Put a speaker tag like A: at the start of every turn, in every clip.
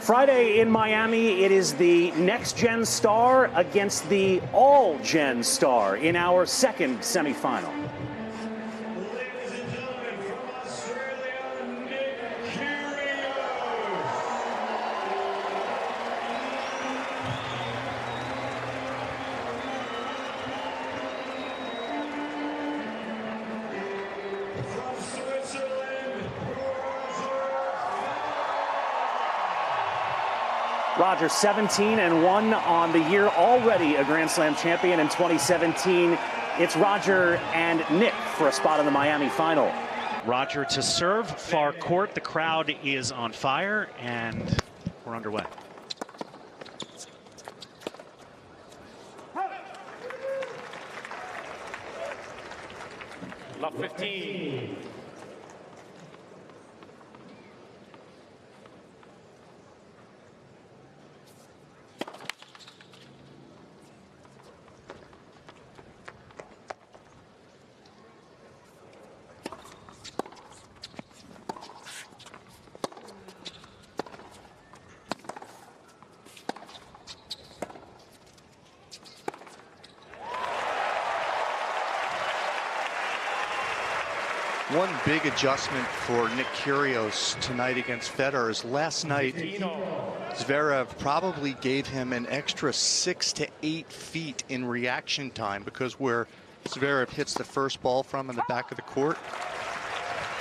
A: Friday in Miami, it is the next-gen star against the all-gen star in our second semifinal.
B: Ladies and gentlemen, from Australia, Fed Kygrios. From Switzerland,
A: Roger, 17-1 on the year, already a Grand Slam champion in 2017. It's Roger and Nick for a spot in the Miami final.
C: Roger to serve, far court. The crowd is on fire, and we're underway.
B: Love 15.
D: One big adjustment for Nick Kyrgios tonight against Federer is last night Zverev probably gave him an extra 6 to 8 feet in reaction time, because where Zverev hits the first ball from in the back of the court,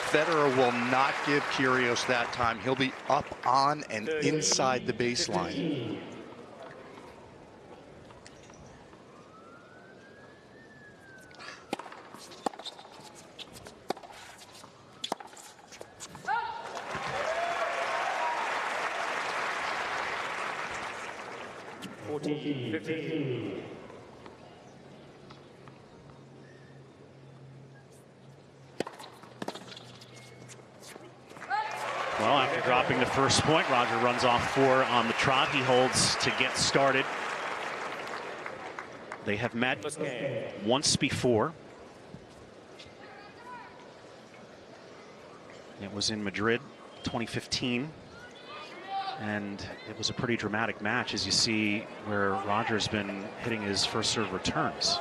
D: Federer will not give Kyrgios that time. He'll be up on and inside the baseline.
C: Well, after dropping the first point, Roger runs off 4 on the trot. He holds to get started. They have met once before. It was in Madrid, 2015. And it was a pretty dramatic match, as you see, where Roger's been hitting his first serve returns.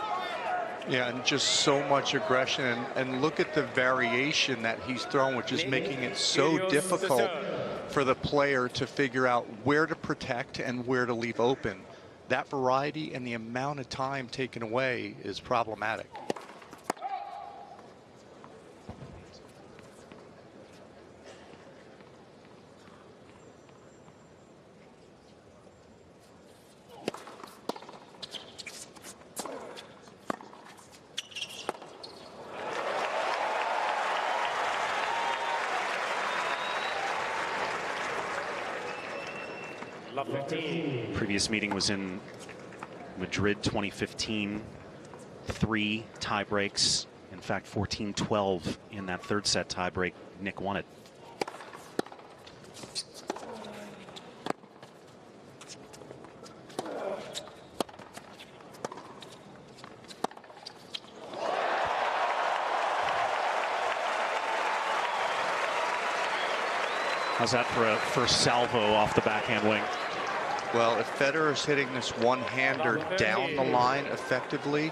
D: Yeah, and just so much aggression, and look at the variation that he's thrown, which is making it so difficult for the player to figure out where to protect and where to leave open. That variety and the amount of time taken away is problematic.
C: Previous meeting was in Madrid, 2015. 3 tie breaks. In fact, 14-12 in that third set tie break. Nick won it. How's that for a first salvo off the backhand wing?
D: Well, if Federer is hitting this one-hander down the line effectively,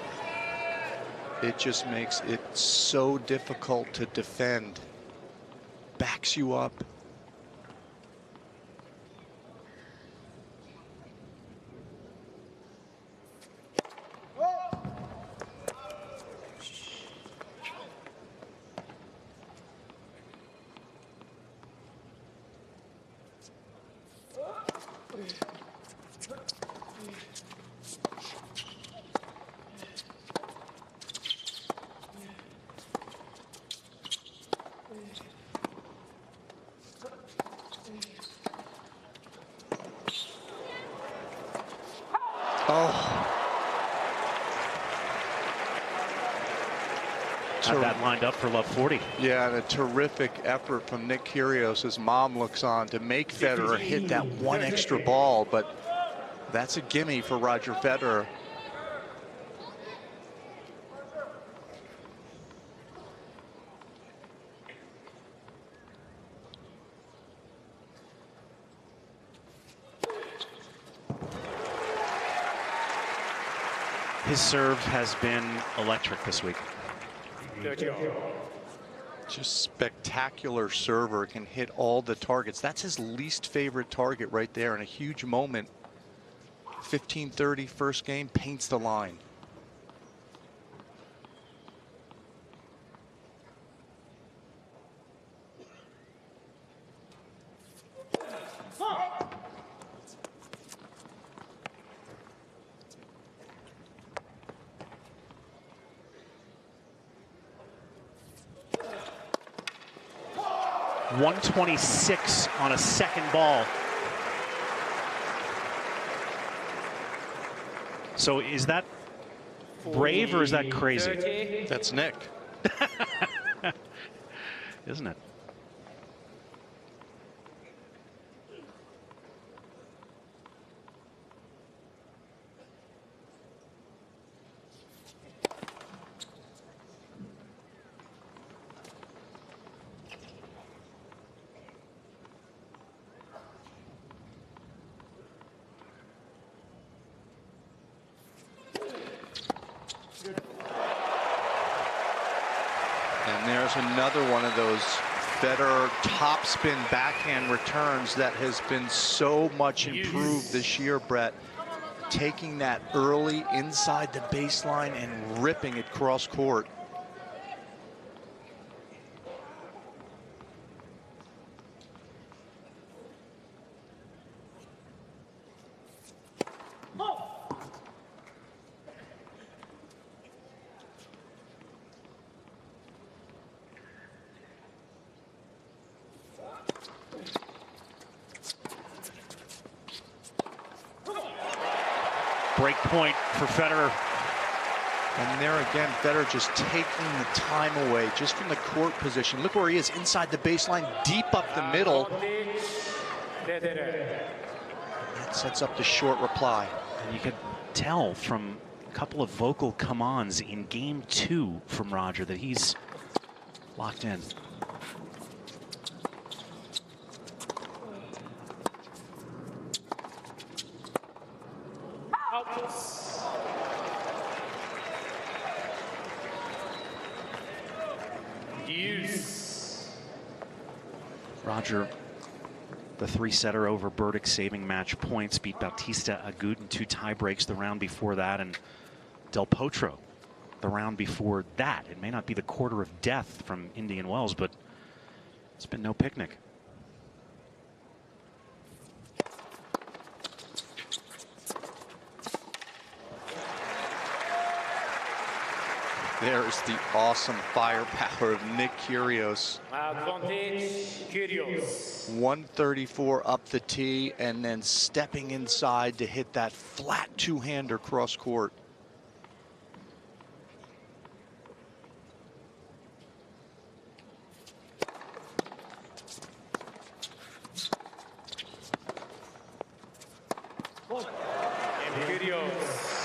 D: it just makes it so difficult to defend. Backs you up.
C: Had that lined up for love 40.
D: Yeah, and a terrific effort from Nick Kyrgios. His mom looks on to make Federer hit that one extra ball, but that's a gimme for Roger Federer.
C: His serve has been electric this week.
B: 30.
D: Just spectacular server, can hit all the targets. That's his least favorite target right there, in a huge moment. 15-30 first game, paints the line.
C: .126 on a second ball. So is that brave or is that crazy?
B: 30.
D: That's Nick.
C: Isn't it?
D: And there's another one of those Federer topspin backhand returns that has been so much improved this year, Brett. Taking that early inside the baseline and ripping it cross court.
C: Break point for Federer.
D: And there again, Federer just taking the time away just from the court position. Look where he is, inside the baseline, deep up the middle.
B: Federer.
D: That sets up the short reply.
C: And you could tell from a couple of vocal come-ons in game 2 from Roger that he's locked in. Roger, the 3-setter over Burdick, saving match points, beat Bautista Agut in 2 tie breaks the round before that, and Del Potro the round before that. It may not be the quarter of death from Indian Wells, but it's been no picnic.
D: There's the awesome firepower of Nick Kyrgios.
B: Advantage, Kyrgios.
D: 134 up the tee and then stepping inside to hit that flat 2-hander cross court.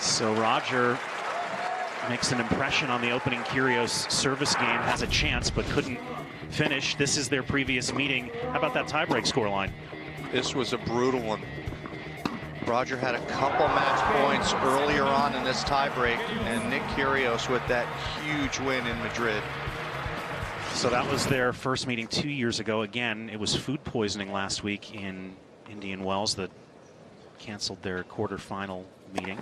C: So Roger makes an impression on the opening Kyrgios service game, has a chance but couldn't finish. This is their previous meeting. How about that tiebreak scoreline?
D: This was a brutal one. Roger had a couple match points earlier on in this tiebreak, and Nick Kyrgios with that huge win in Madrid.
C: So that was their first meeting 2 years ago. Again, it was food poisoning last week in Indian Wells that canceled their quarterfinal meeting.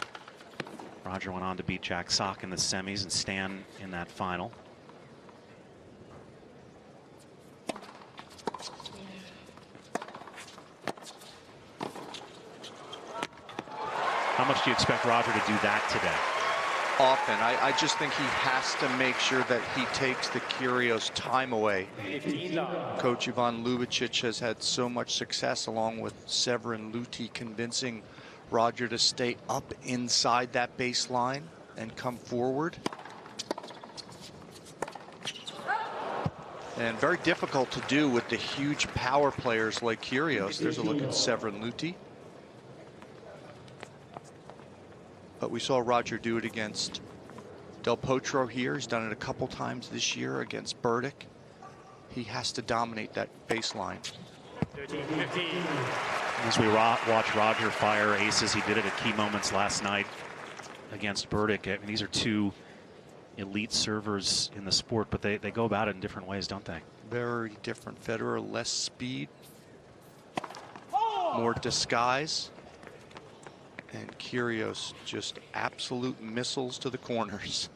C: Roger went on to beat Jack Sock in the semis and Stan in that final. How much do you expect Roger to do that today?
D: Often. I just think he has to make sure that he takes the Kyrgios time away.
B: 15 love.
D: Coach Ivan Lubicic has had so much success along with Severin Luti convincing Roger to stay up inside that baseline and come forward. And very difficult to do with the huge power players like Kyrgios. There's a look at Severin Luti. But we saw Roger do it against Del Potro here. He's done it a couple times this year against Burdick. He has to dominate that baseline.
B: 13-15.
C: As we watch Roger fire aces, he did it at key moments last night against Burdick. I mean, these are two elite servers in the sport, but they go about it in different ways, don't they?
D: Very different. Federer, less speed, more disguise. And Kyrgios just absolute missiles to the corners.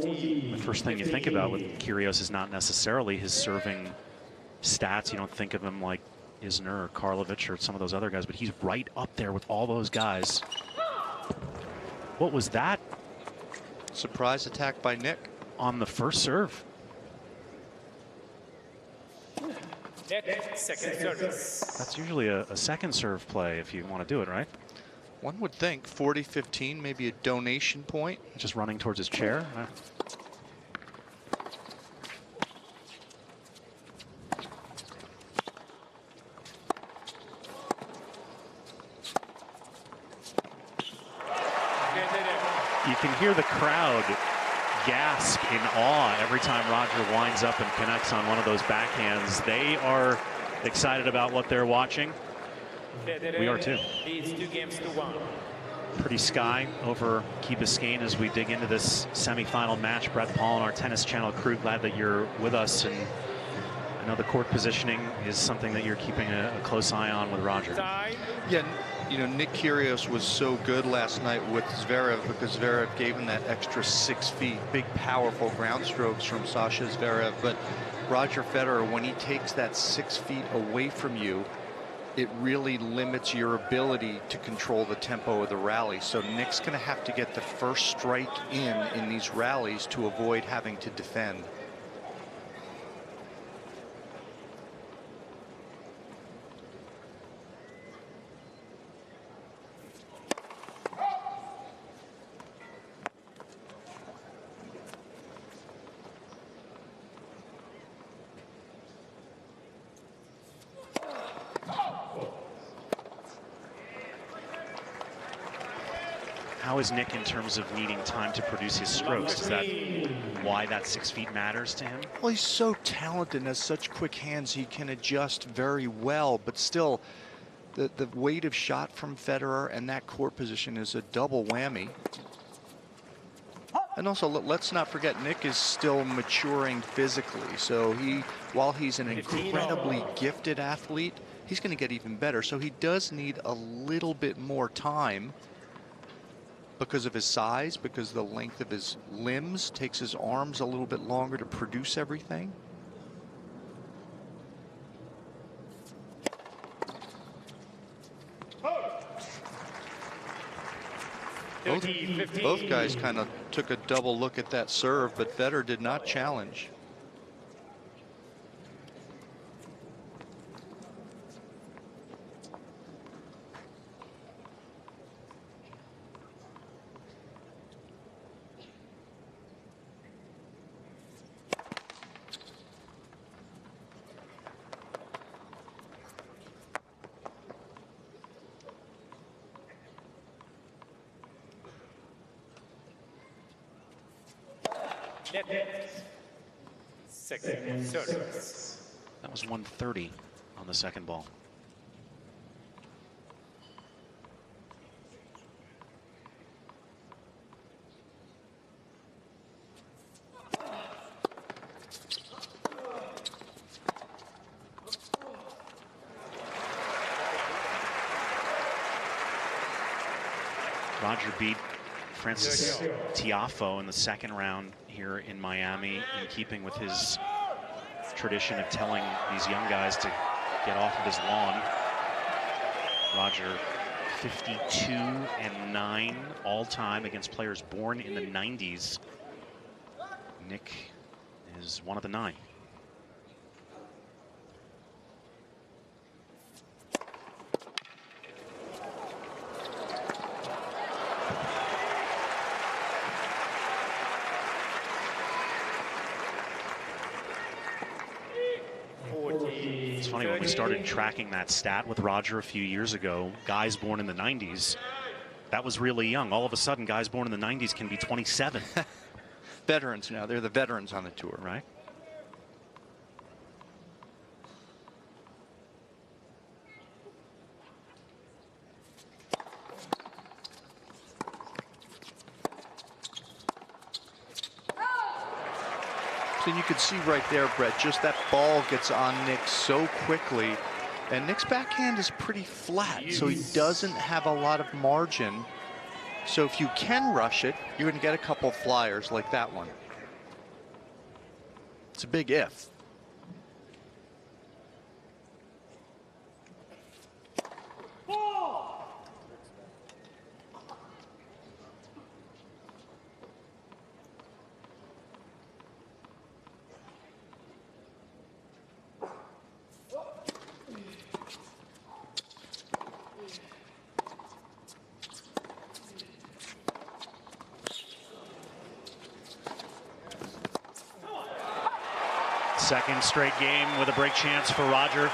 C: The first thing you think about with Kyrgios is not necessarily his serving stats. You don't think of him like Isner or Karlovic or some of those other guys, but he's right up there with all those guys. What was that?
D: Surprise attack by Nick
C: on the first serve.
B: Second service.
C: That's usually a second serve play if you want to do it, right?
D: One would think 40-15, maybe a donation point.
C: Just running towards his chair. You can hear the crowd gasp in awe every time Roger winds up and connects on one of those backhands. They are excited about what they're watching. We are too.
B: Leads 2-1.
C: Pretty sky over Key Biscayne as we dig into this semifinal match. Brett Paul and our Tennis Channel crew, glad that you're with us. And I know the court positioning is something that you're keeping a close eye on with Roger.
D: Yeah, you know, Nick Kyrgios was so good last night with Zverev because Zverev gave him that extra 6 feet. Big, powerful ground strokes from Sasha Zverev. But Roger Federer, when he takes that 6 feet away from you, it really limits your ability to control the tempo of the rally. So Nick's going to have to get the first strike in these rallies to avoid having to defend.
C: How is Nick in terms of needing time to produce his strokes? Is that why that 6 feet matters to him?
D: Well, he's so talented and has such quick hands. He can adjust very well, but still the weight of shot from Federer and that court position is a double whammy. And also, let's not forget, Nick is still maturing physically. So while he's an incredibly gifted athlete, he's going to get even better. So he does need a little bit more time because of his size, because the length of his limbs takes his arms a little bit longer to produce everything. Both guys kind of took a double look at that serve, but Federer did not challenge.
B: Second service.
C: That was 130 on the second ball. Roger beat Francis Tiafoe in the second round here in Miami, in keeping with his tradition of telling these young guys to get off of his lawn. Roger 52-9 all time against players born in the 90s. Nick is one of the 9. It's funny, when we started tracking that stat with Roger a few years ago, guys born in the 90s, That was really young. All of a sudden, guys born in the 90s can be 27.
D: Veterans now. They're the veterans on the tour.
C: Right?
D: So you could see right there, Brett, just that ball gets on Nick so quickly. And Nick's backhand is pretty flat, so he doesn't have a lot of margin. So if you can rush it, you're going to get a couple flyers like that one. It's a big if.
C: Second straight game with a break chance for Roger.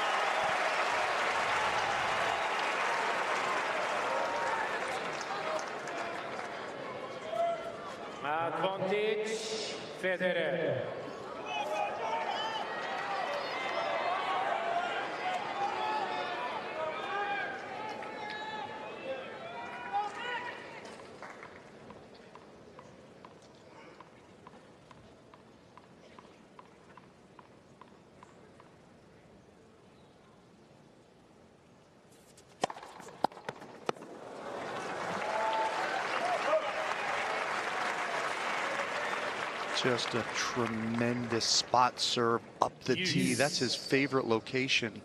B: Advantage, Federer.
D: Just a tremendous spot serve up the tee. That's his favorite location.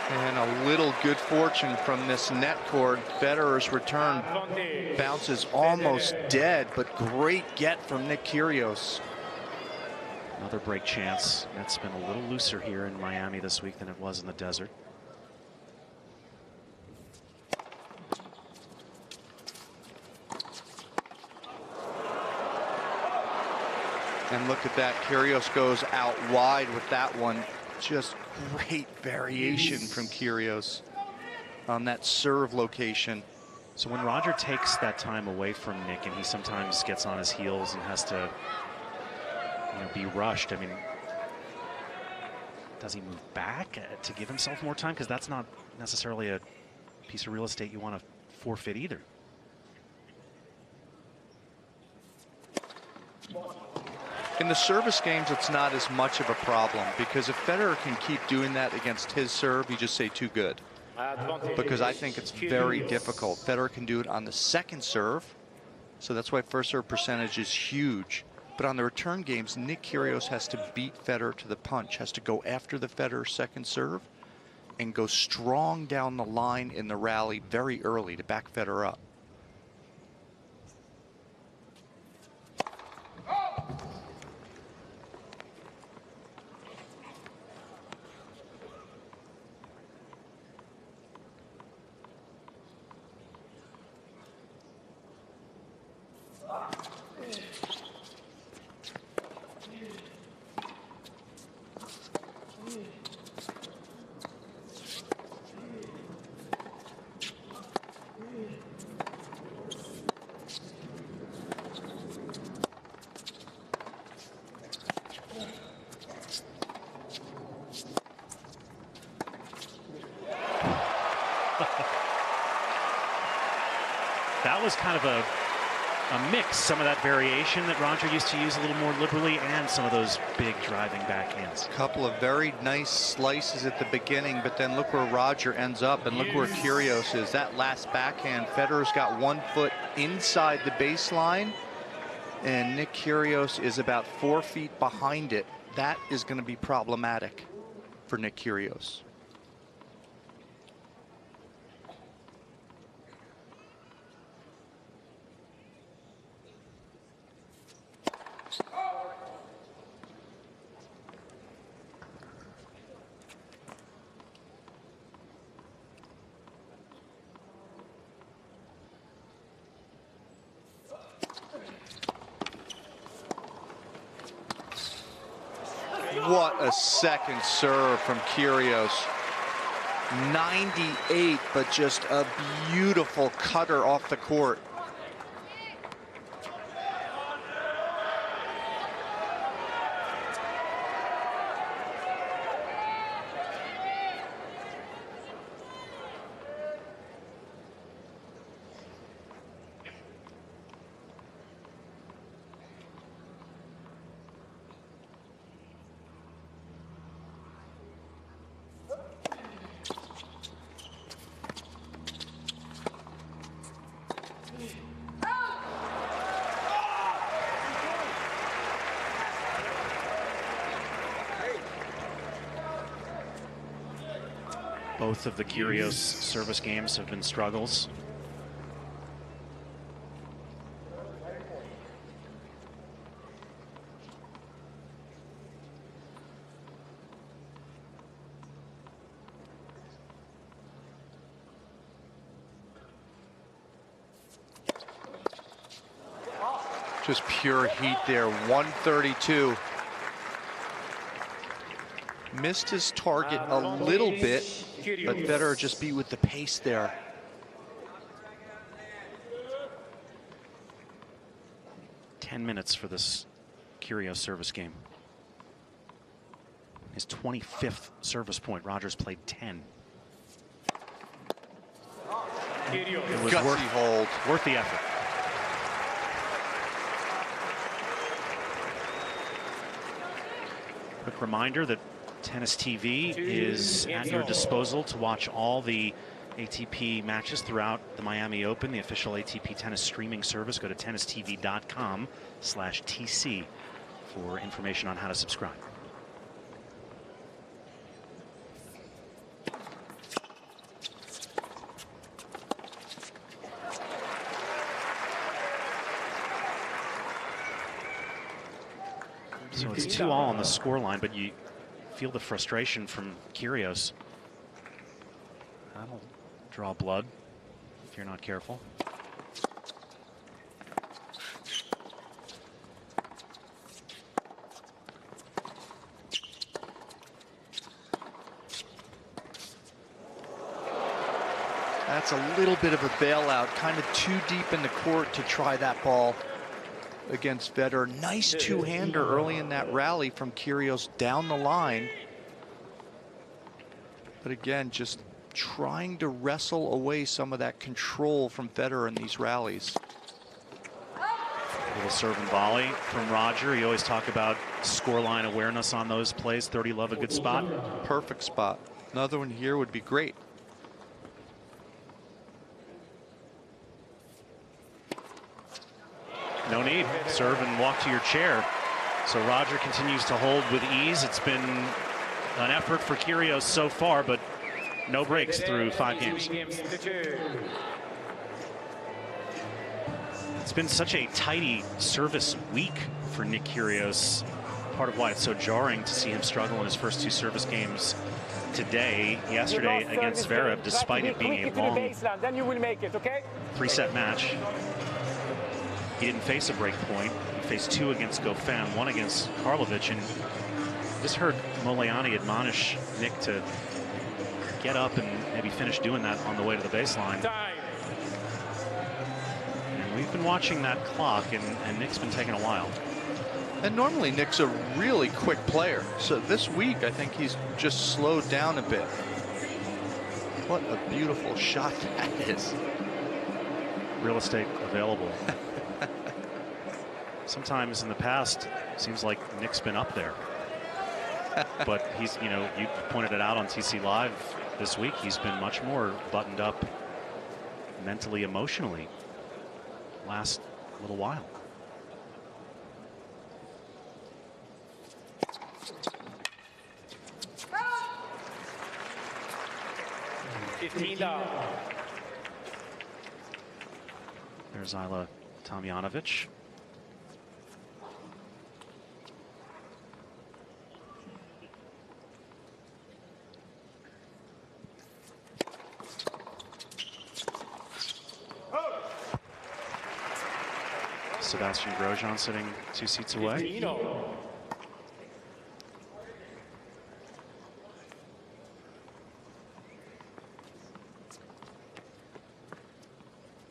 D: And a little good fortune from this net cord. Federer's return bounces almost dead, but great get from Nick Kyrgios.
C: Another break chance. Net's been a little looser here in Miami this week than it was in the desert.
D: And look at that, Kyrgios goes out wide with that one. Just great variation from Kyrgios on that serve location.
C: So when Roger takes that time away from Nick and he sometimes gets on his heels and has to, you know, be rushed, I mean, does he move back to give himself more time? Because that's not necessarily a piece of real estate you want to forfeit either.
D: In the service games, it's not as much of a problem, because if Federer can keep doing that against his serve, you just say too good. Because I think it's very difficult. Federer can do it on the second serve, so that's why first serve percentage is huge. But on the return games, Nick Kyrgios has to beat Federer to the punch, has to go after the Federer second serve and go strong down the line in the rally very early to back Federer up.
C: That was kind of a mix, some of that variation that Roger used to use a little more liberally, and some of those big driving backhands.
D: A couple of very nice slices at the beginning, but then look where Roger ends up, and look where Kyrgios is. That last backhand, Federer's got 1 foot inside the baseline, and Nick Kyrgios is about 4 feet behind it. That is going to be problematic. for Nick Kyrgios. What a second serve from Kyrgios. 98, but just a beautiful cutter off the court.
C: Both of the Kyrgios service games have been struggles.
D: Just pure heat there, 132. Missed his target a little bit, but Federer just beat with the pace there.
C: Ten minutes for this Kyrgios service game. His 25th service point. Rogers played 10. It was worth the effort. Quick reminder that Tennis TV is at your disposal to watch all the ATP matches throughout the Miami Open, the official ATP tennis streaming service. Go to tennistv.com/TC for information on how to subscribe. So it's 2-all on the scoreline, but you feel the frustration from Kyrgios. That'll draw blood if you're not careful.
D: That's a little bit of a bailout, kind of too deep in the court to try that ball against Federer. Nice two-hander early in that rally from Kyrgios down the line. But again, just trying to wrestle away some of that control from Federer in these rallies.
C: Little serve and volley from Roger. You always talk about scoreline awareness on those plays. 30 love a good spot.
D: Perfect spot. Another one here would be great.
C: No need. Serve and walk to your chair. So Roger continues to hold with ease. It's been an effort for Kyrgios so far, but no breaks through 5 games. It's been such a tidy service week for Nick Kyrgios. Part of why it's so jarring to see him struggle in his first 2 service games today. Yesterday against Zverev, despite it being a long 3-set match. He didn't face a break point. He faced 2 against Goffin, 1 against Karlovic, and just heard Molayani admonish Nick to get up and maybe finish doing that on the way to the baseline. And we've been watching that clock, and Nick's been taking a while.
D: And normally Nick's a really quick player. So this week, I think he's just slowed down a bit. What a beautiful shot that is.
C: Real estate available. Sometimes in the past, it seems like Nick's been up there. But he's, you know, you pointed it out on TC Live this week. He's been much more buttoned up mentally, emotionally last little while.
B: 15 down.
C: There's Ayla Tomljanovic. Sebastian Grosjean sitting 2 seats away.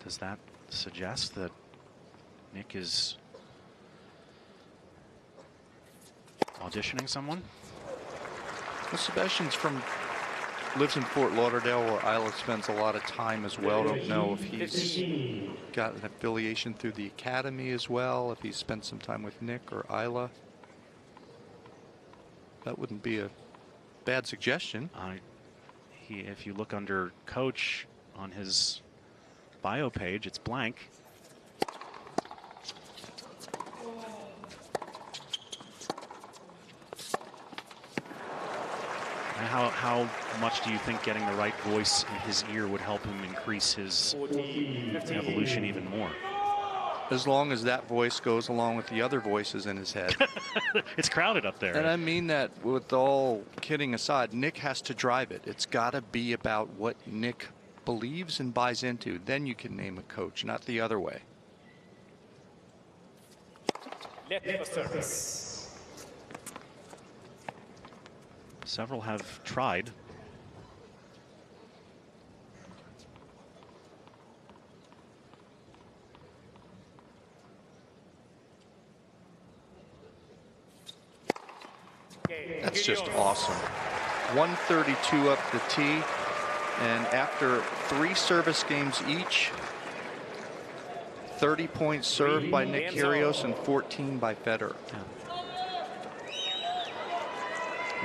C: Does that suggest that Nick is auditioning someone?
D: Well, Sebastian's lives in Fort Lauderdale, where Ayla spends a lot of time as well. Don't know if he's got an affiliation through the academy as well, if he's spent some time with Nick or Ayla. That wouldn't be a bad suggestion.
C: If you look under coach on his bio page, it's blank. How much do you think getting the right voice in his ear would help him increase his evolution even more?
D: As long as that voice goes along with the other voices in his head.
C: It's crowded up there.
D: And I mean that with all kidding aside, Nick has to drive it. It's got to be about what Nick believes and buys into. Then you can name a coach, not the other way.
B: Net service.
C: Several have tried.
D: That's just awesome. 132 up the tee, and after 3 service games each, 30 points served by Nick Kyrgios and 14 by Federer.
C: Yeah.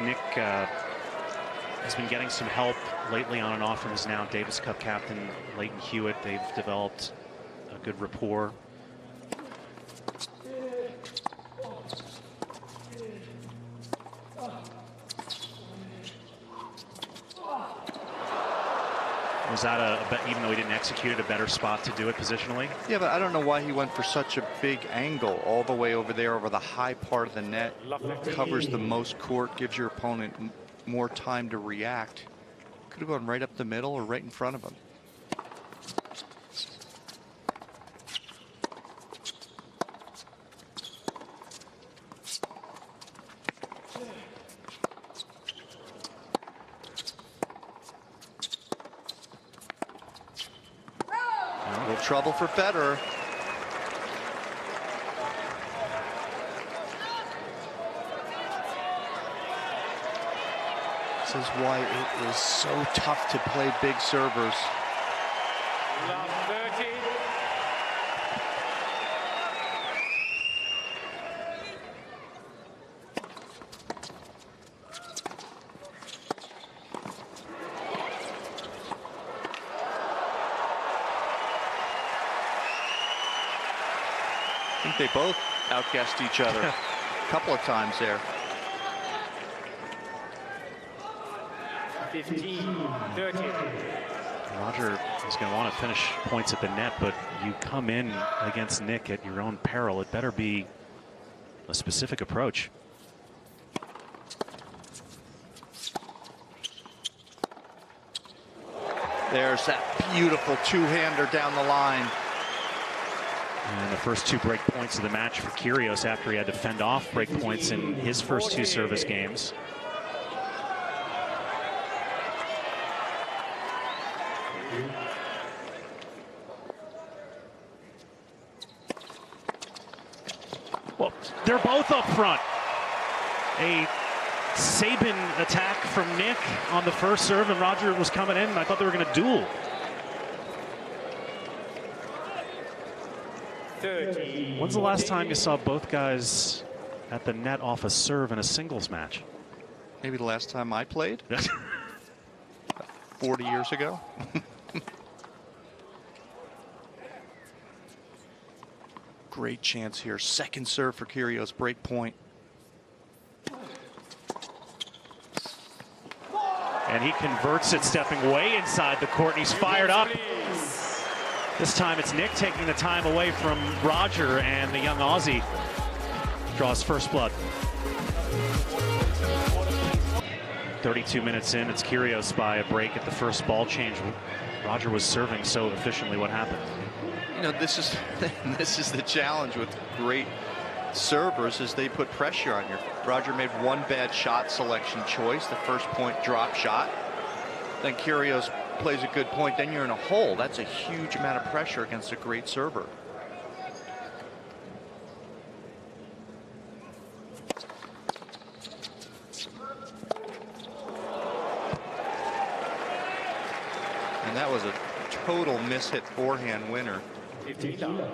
C: Nick has been getting some help lately on and off from his now Davis Cup captain, Leighton Hewitt. They've developed a good rapport. Was that even though he didn't execute it, a better spot to do it positionally?
D: Yeah, but I don't know why he went for such a big angle all the way over there over the high part of the net. Covers the most court, gives your opponent more time to react. Could have gone right up the middle or right in front of him. Trouble for Federer. This is why it is so tough to play big servers.
B: Love 30.
D: I think they both outguessed each other a couple of times there.
B: 15-13.
C: Roger is going to want to finish points at the net, but you come in against Nick at your own peril. It better be a specific approach.
D: There's that beautiful two-hander down the line.
C: And the first 2 break points of the match for Kyrgios after he had to fend off break points in his first 2 service games. Well, they're both up front. A Sabin attack from Nick on the first serve, and Roger was coming in, and I thought they were going to duel.
B: 30.
C: When's the last time you saw both guys at the net off a serve in a singles match?
D: Maybe the last time I played. 40 years ago. Great chance here. Second serve for Kyrgios, break point.
C: And he converts it, stepping way inside the court, and he's fired up. This time it's Nick taking the time away from Roger, and the young Aussie draws first blood. 32 minutes in, it's Kyrgios by a break at the first ball change. Roger was serving so efficiently. What happened?
D: You know, this is the challenge with great servers, is they put pressure on you. Roger made one bad shot selection choice, the first point drop shot. Then Kyrgios plays a good point, then you're in a hole. That's a huge amount of pressure against a great server. And that was a total mishit forehand winner.
B: 15 down.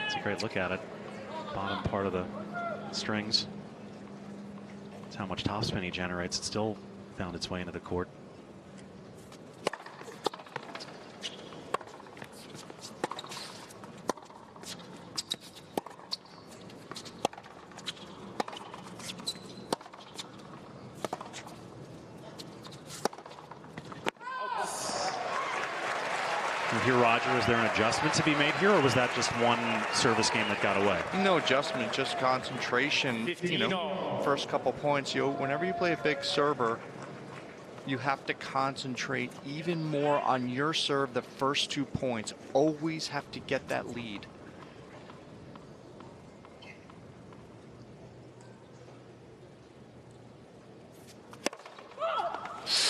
C: It's a great look at it. Bottom part of the strings. That's how much topspin he generates. It still found its way into the court. Here, Roger, is there an adjustment to be made here, or was that just one service game that got away?
D: No adjustment, just concentration.
B: 15.
D: You know, first couple points, whenever you play a big server, you have to concentrate even more on your serve the first 2 points. Always have to get that lead.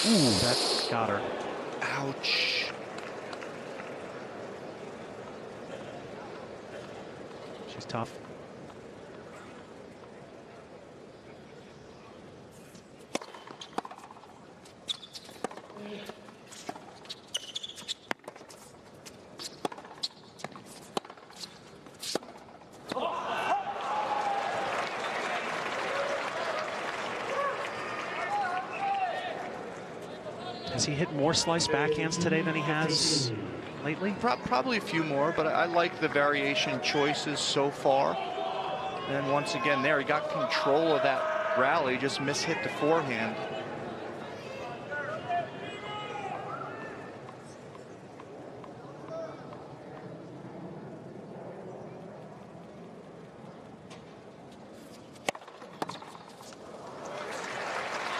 C: Ooh, that got her.
D: Ouch.
C: She's tough. Has he hit more slice backhands today than he has lately?
D: Probably a few more, but I like the variation choices so far. And once again there, he got control of that rally, just mishit the forehand.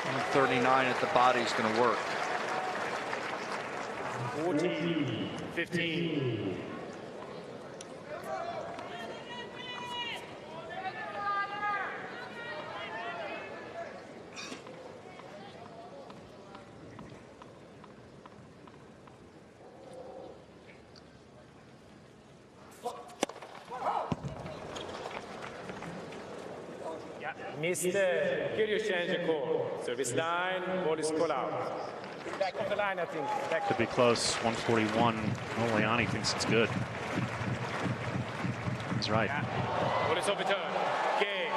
D: And 39 at the body is going to work.
B: 14, 15. Mr. Kyrgios change the court. Service line, ball is called out. Back on the line, I think. Back.
C: Could be close. 141. Oleani thinks it's good. He's right.
B: Ball is overturned. Game.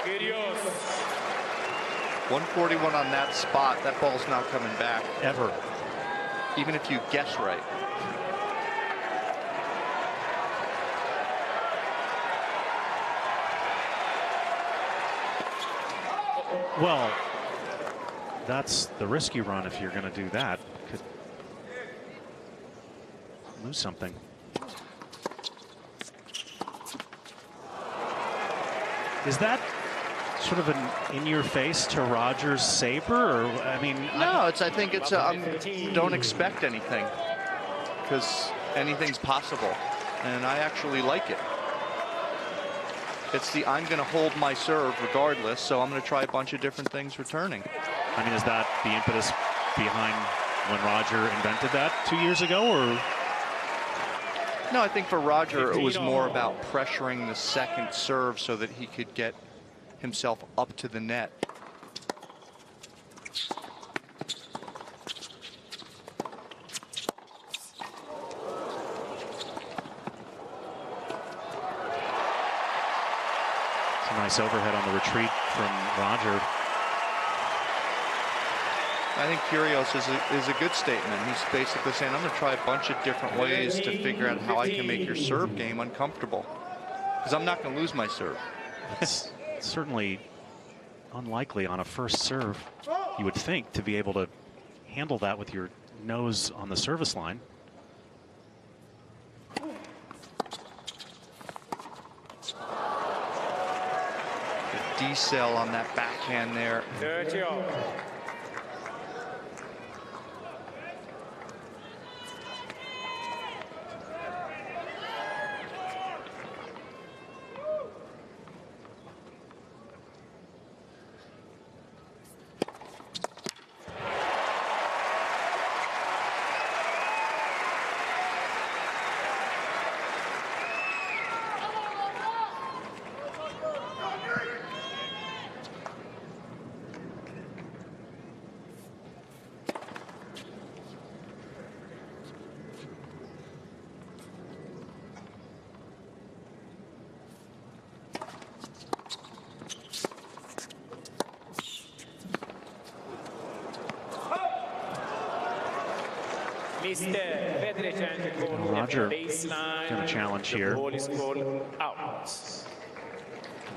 B: Kyrgios.
D: 141 on that spot. That ball's not coming back.
C: Ever.
D: Even if you guess right.
C: Well, that's the risk you run if you're going to do that. Could lose something. Is that sort of an in-your-face to Rogers saber, or I mean?
D: No, I think it's don't expect anything, because anything's possible, and I actually like it. It's the I'm going to hold my serve regardless, so I'm going to try a bunch of different things returning.
C: I mean, is that the impetus behind when Roger invented that 2 years ago, or?
D: No, I think for Roger it was more about pressuring the second serve so that he could get himself up to the net.
C: Nice overhead on the retreat from Roger.
D: I think Kyrgios is a good statement. He's basically saying, I'm going to try a bunch of different ways to figure out how I can make your serve game uncomfortable. Because I'm not going to lose my serve.
C: It's certainly unlikely on a first serve, you would think, to be able to handle that with your nose on the service line.
D: The decel on that backhand there.
B: 30 all.
C: Roger going to challenge here.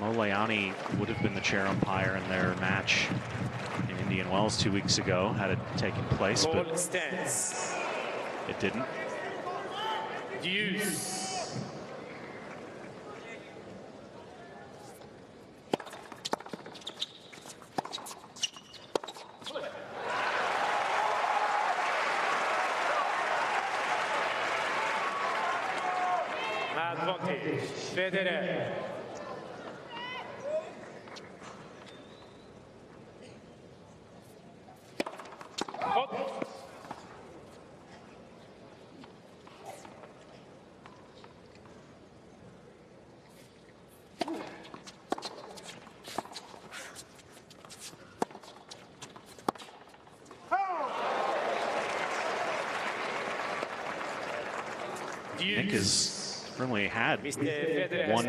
C: Molayani would have been the chair umpire in their match in Indian Wells 2 weeks ago had it taken place, but it didn't.
B: Advantage, Federer.
C: Nick has really had one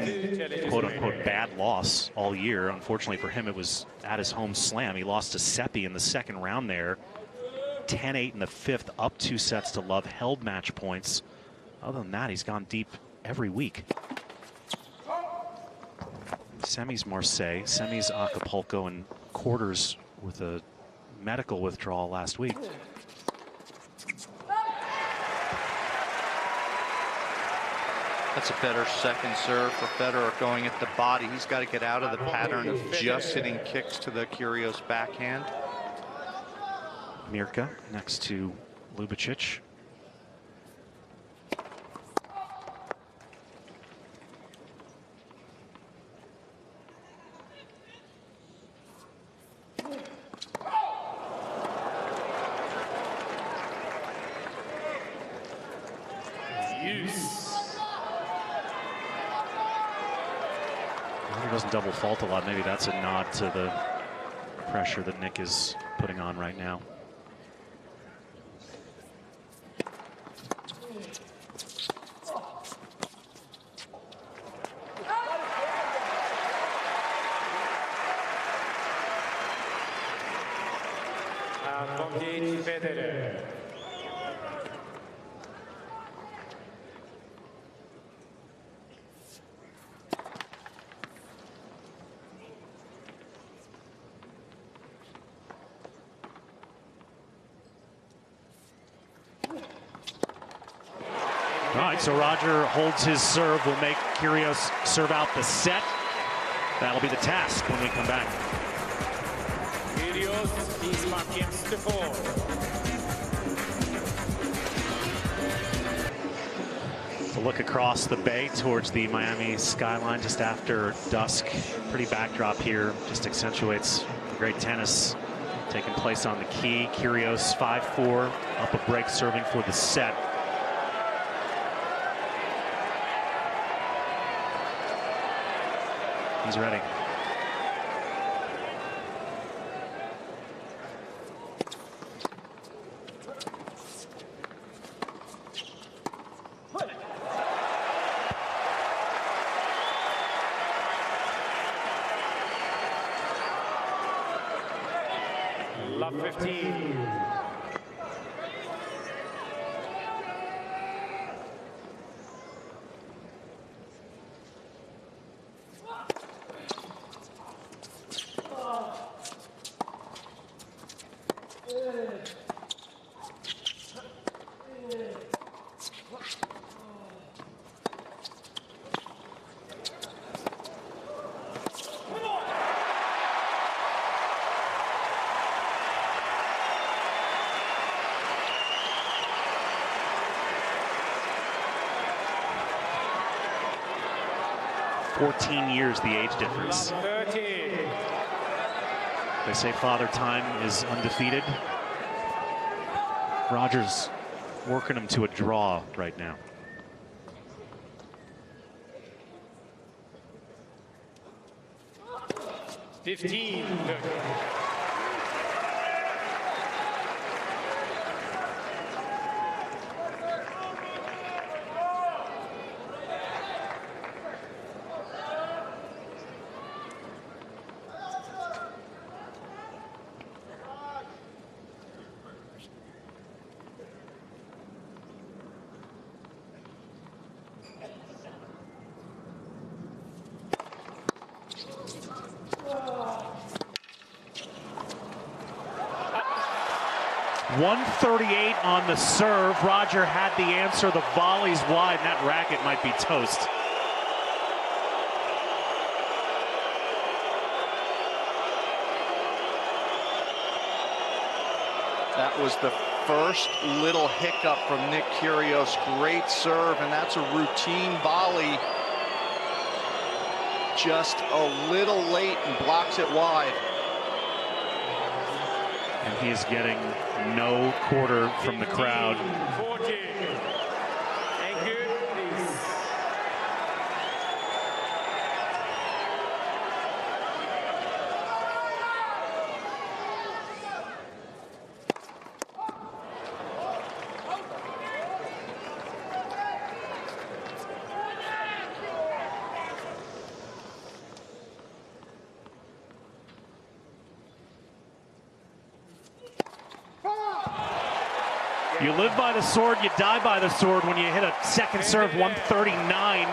C: quote-unquote bad loss all year. Unfortunately for him, it was at his home slam. He lost to Seppi in the second round there. 10-8 in the fifth, up 2 sets to love, held match points. Other than that, he's gone deep every week. Semis Marseille, semis Acapulco, and quarters with a medical withdrawal last week.
D: That's a better second serve for Federer going at the body. He's got to get out of the pattern of just hitting kicks to the Kyrgios backhand.
C: Mirka next to Ljubicic. He doesn't double fault a lot. Maybe that's a nod to the pressure that Nick is putting on right now.
B: Federer.
C: All right, so Roger holds his serve, will make Kyrgios serve out the set. That'll be the task when we come back.
B: Kyrgios is against the ball.
C: To look across the bay towards the Miami skyline just after dusk. Pretty backdrop here, just accentuates the great tennis taking place on the key. Kyrgios 5-4, up a break, serving for the set. He's ready.
B: love 15.
C: Years the age difference.
B: 13.
C: They say Father Time is undefeated. Roger's working him to a draw right now.
B: $15.
C: .138 on the serve. Roger had the answer. The volley's wide, and that racket might be toast.
D: That was the first little hiccup from Nick Kyrgios. Great serve, and that's a routine volley. Just a little late and blocks it wide.
C: And he is getting no quarter from the crowd.
B: 14. Thank you, please.
C: You live by the sword, you die by the sword when you hit a second serve, 139.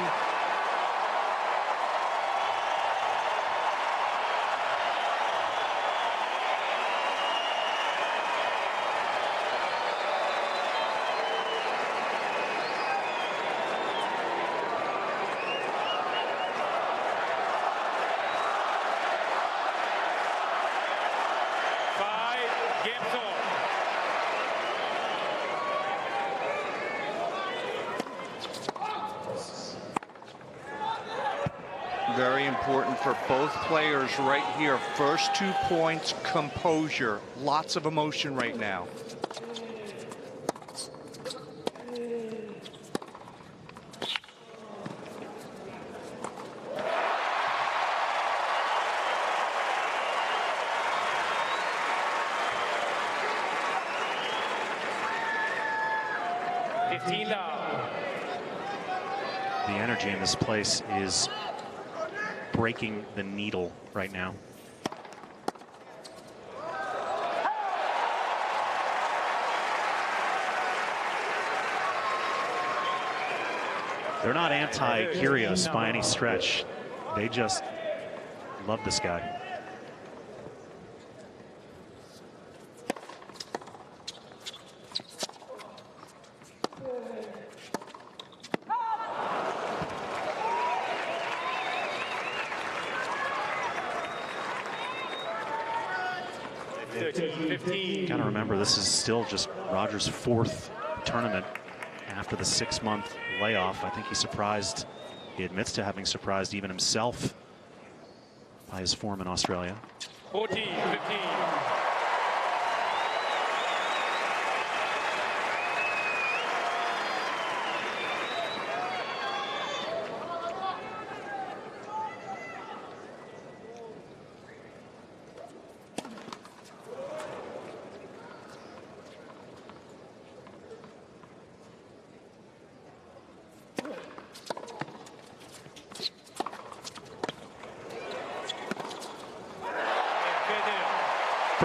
D: Very important for both players right here. First 2 points, composure. Lots of emotion right now.
C: The energy in this place is breaking the needle right now. They're not anti-Kyrgios by any stretch. They just love this guy. Gotta remember, this is still just Roger's 4th tournament after the 6-month layoff. I think he admits to having surprised even himself by his form in Australia.
B: 14-15.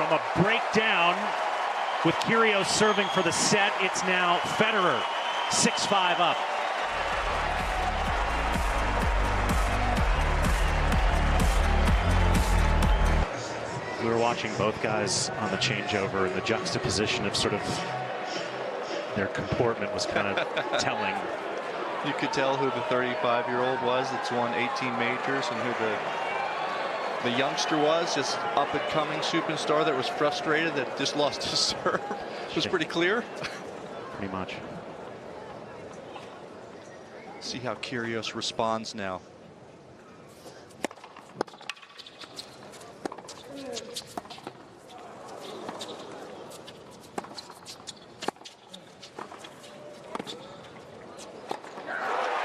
C: from a breakdown with Kyrgios serving for the set. It's now Federer 6-5 up. We were watching both guys on the changeover, and the juxtaposition of sort of their comportment was kind of telling.
D: You could tell who the 35-year-old was that's won 18 majors and who the youngster was, just up-and-coming superstar that was frustrated that just lost his serve. It was pretty clear.
C: Pretty much.
D: See how Kyrgios responds now.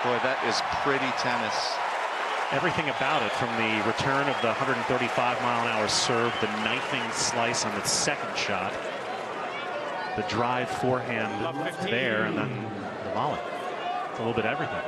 D: Boy, that is pretty tennis.
C: Everything about it, from the return of the 135-mile-an-hour serve, the knifing slice on the second shot, the drive forehand there, and then the volley. It's a little bit of everything.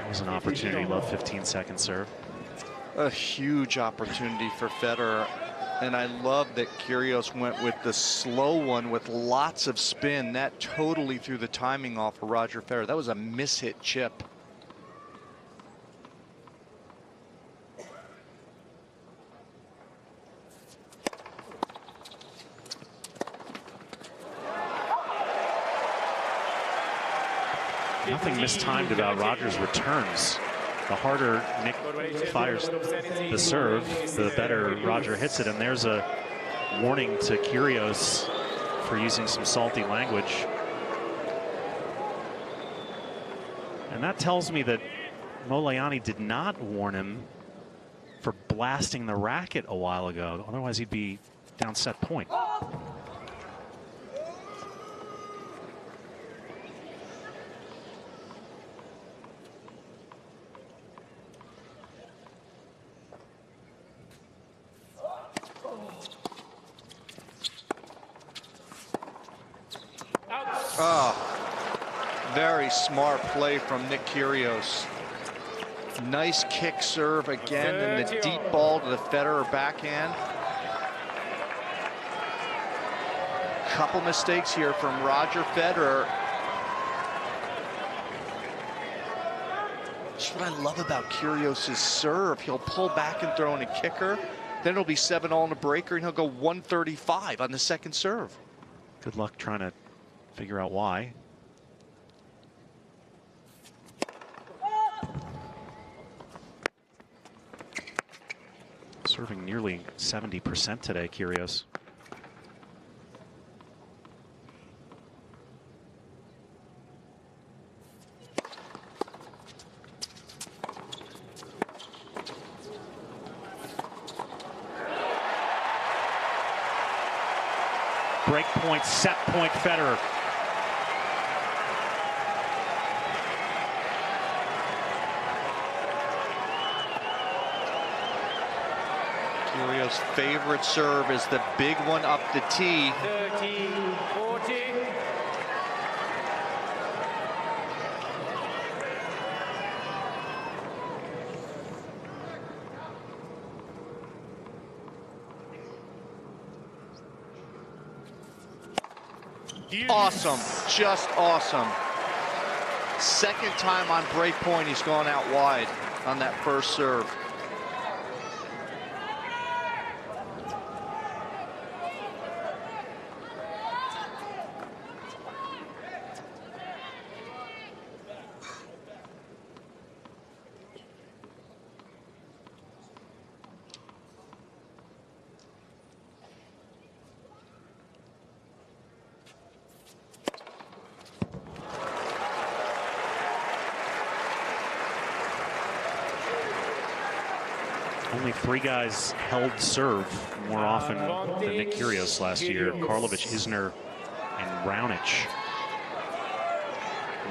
C: Was an opportunity, love 15-second serve.
D: A huge opportunity for Federer, and I love that Kyrgios went with the slow one with lots of spin. That totally threw the timing off of Roger Federer. That was a mishit chip.
C: Nothing mistimed about Roger's returns. The harder Nick fires the serve, the better Roger hits it. And there's a warning to Kyrgios for using some salty language. And that tells me that Molayani did not warn him for blasting the racket a while ago. Otherwise, he'd be down set point.
D: Oh, very smart play from Nick Kyrgios. Nice kick serve again, and the deep ball to the Federer backhand. Couple mistakes here from Roger Federer. That's what I love about Kyrgios' serve. He'll pull back and throw in a kicker. Then it'll be 7-all on a breaker, and he'll go 135 on the second serve.
C: Good luck trying to figure out why. Serving nearly 70% today, Kyrgios. Break point, set point, Federer.
D: Kyrgios' favorite serve is the big one up the tee.
B: 13-14.
D: Awesome, just awesome. Second time on break point he's gone out wide on that first serve.
C: Only 3 guys held serve more often than Nick Kyrgios last year. Karlovic, Isner, and Raonic.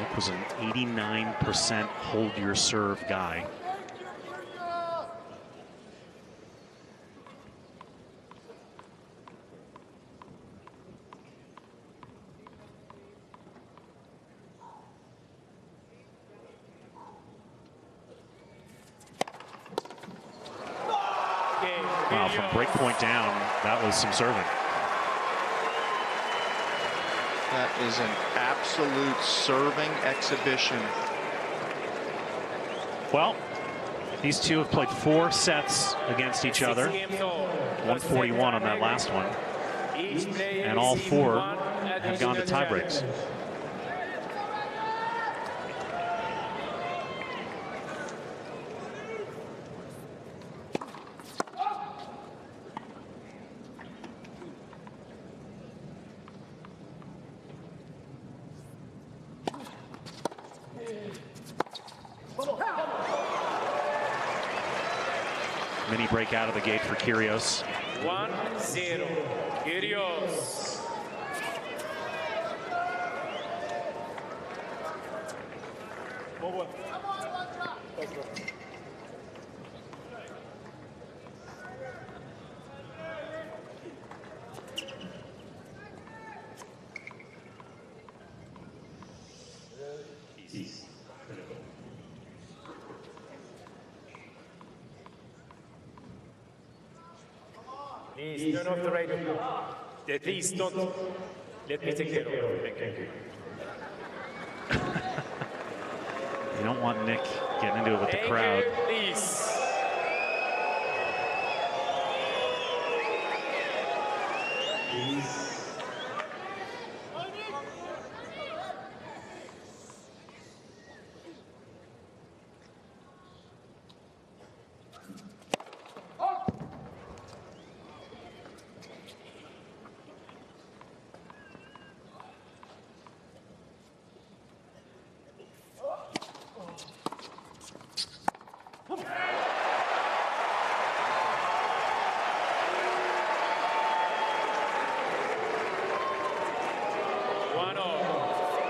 C: Nick was an 89% hold your serve guy. Wow, from breakpoint down, that was some serving.
D: That is an absolute serving exhibition.
C: Well, these two have played 4 sets against each other. 141 on that last one. And all 4 have gone to tiebreaks. Mini break out of the gate for Kyrgios.
B: 1-0, Kyrgios. Please turn off the radio. Please don't. Let me take care of it. Thank you.
C: You don't want Nick getting into it with the crowd.
B: Please.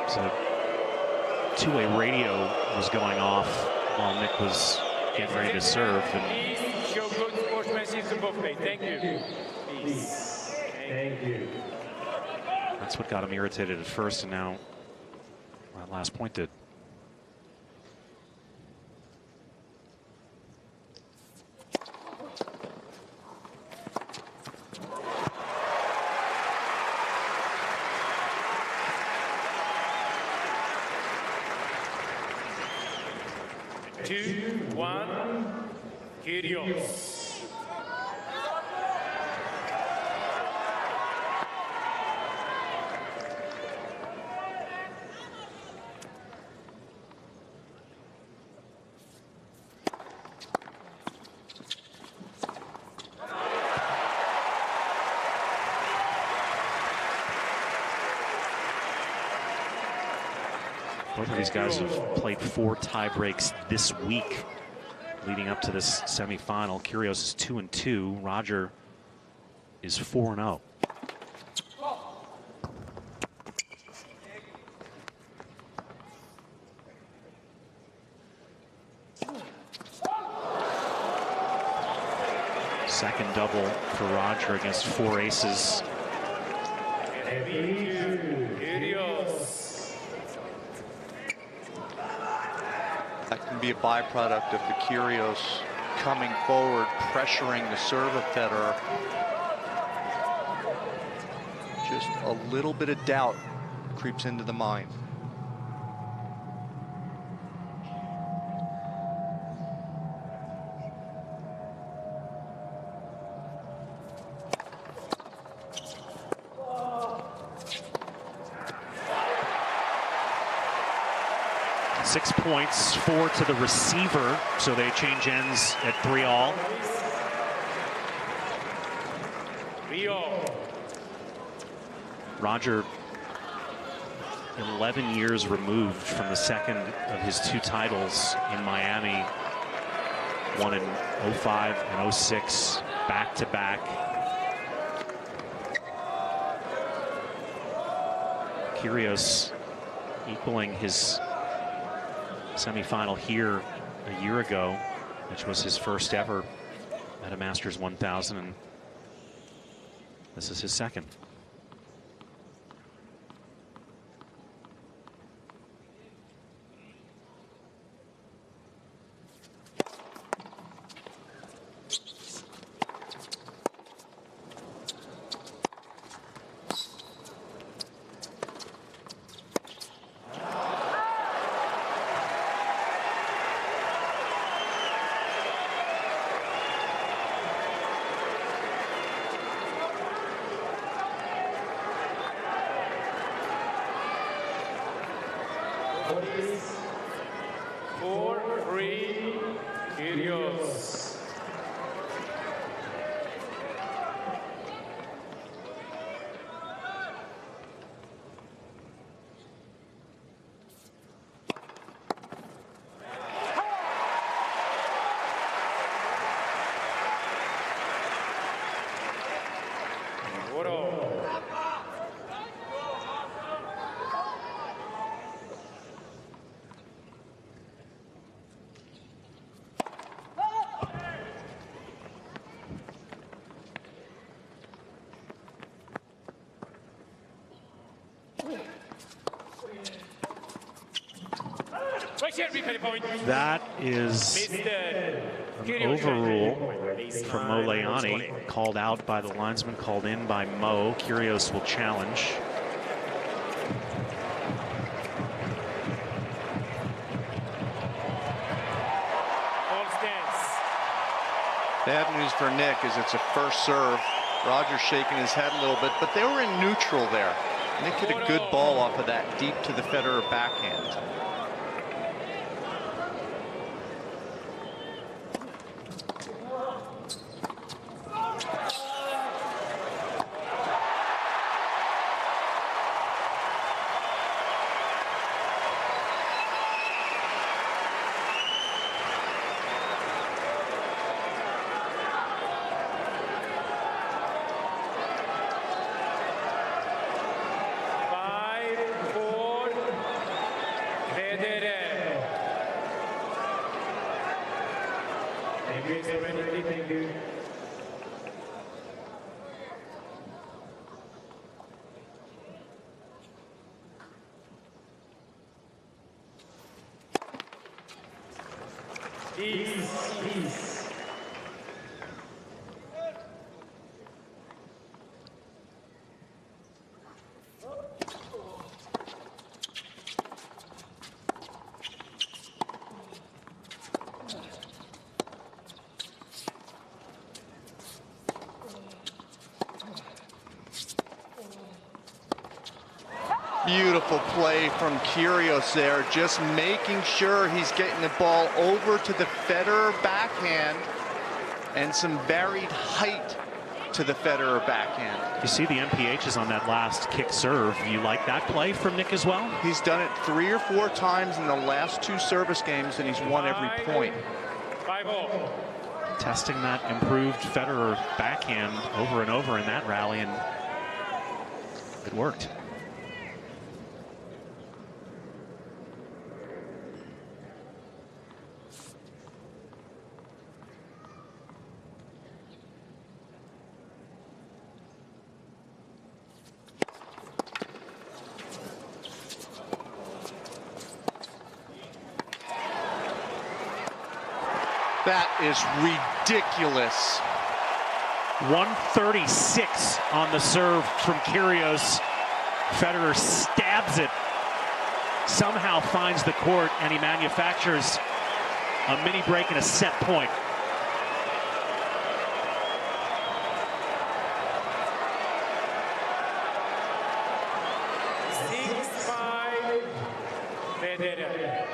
C: So two-way radio was going off while Nick was getting ready to serve. And
B: Please show good sportsmanship to both players. Thank you. Please. Thank you.
C: that's what got him irritated at first, and now that last point did.
B: Kyrgios.
C: Both of these guys have played 4 tie breaks this week leading up to this semifinal. Kyrgios is 2-2. Roger is 4-0. Second double for Roger against 4 aces.
D: That can be a byproduct of the Kyrgios coming forward, pressuring the serve of Federer. Just a little bit of doubt creeps into the mind.
C: Six points, 4 to the receiver, so they change ends at 3-all. Roger, 11 years removed from the second of his 2 titles in Miami. Won in 05 and 06, back-to-back. Kyrgios equaling his semifinal here a year ago, which was his first ever at a Masters 1000, and this is his second.
B: Please. 4-3, Kyrgios.
C: That is an overrule from Mo Leoni, called out by the linesman, called in by Mo. Kyrgios will challenge.
D: Bad news for Nick is it's a first serve. Roger's shaking his head a little bit, but they were in neutral there. Nick hit a good ball off of that deep to the Federer backhand.
B: Thank you. Peace.
D: Beautiful play from Kyrgios there, just making sure he's getting the ball over to the Federer backhand and some varied height to the Federer backhand.
C: You see the MPHs on that last kick serve. You like that play from Nick as well?
D: He's done it 3 or 4 times in the last 2 service games, and he's won every point.
B: 5-0.
C: Testing that improved Federer backhand over and over in that rally, and it worked.
D: That is ridiculous.
C: 136 on the serve from Kyrgios. Federer stabs it, somehow finds the court, and he manufactures a mini break and a set point.
B: Federer.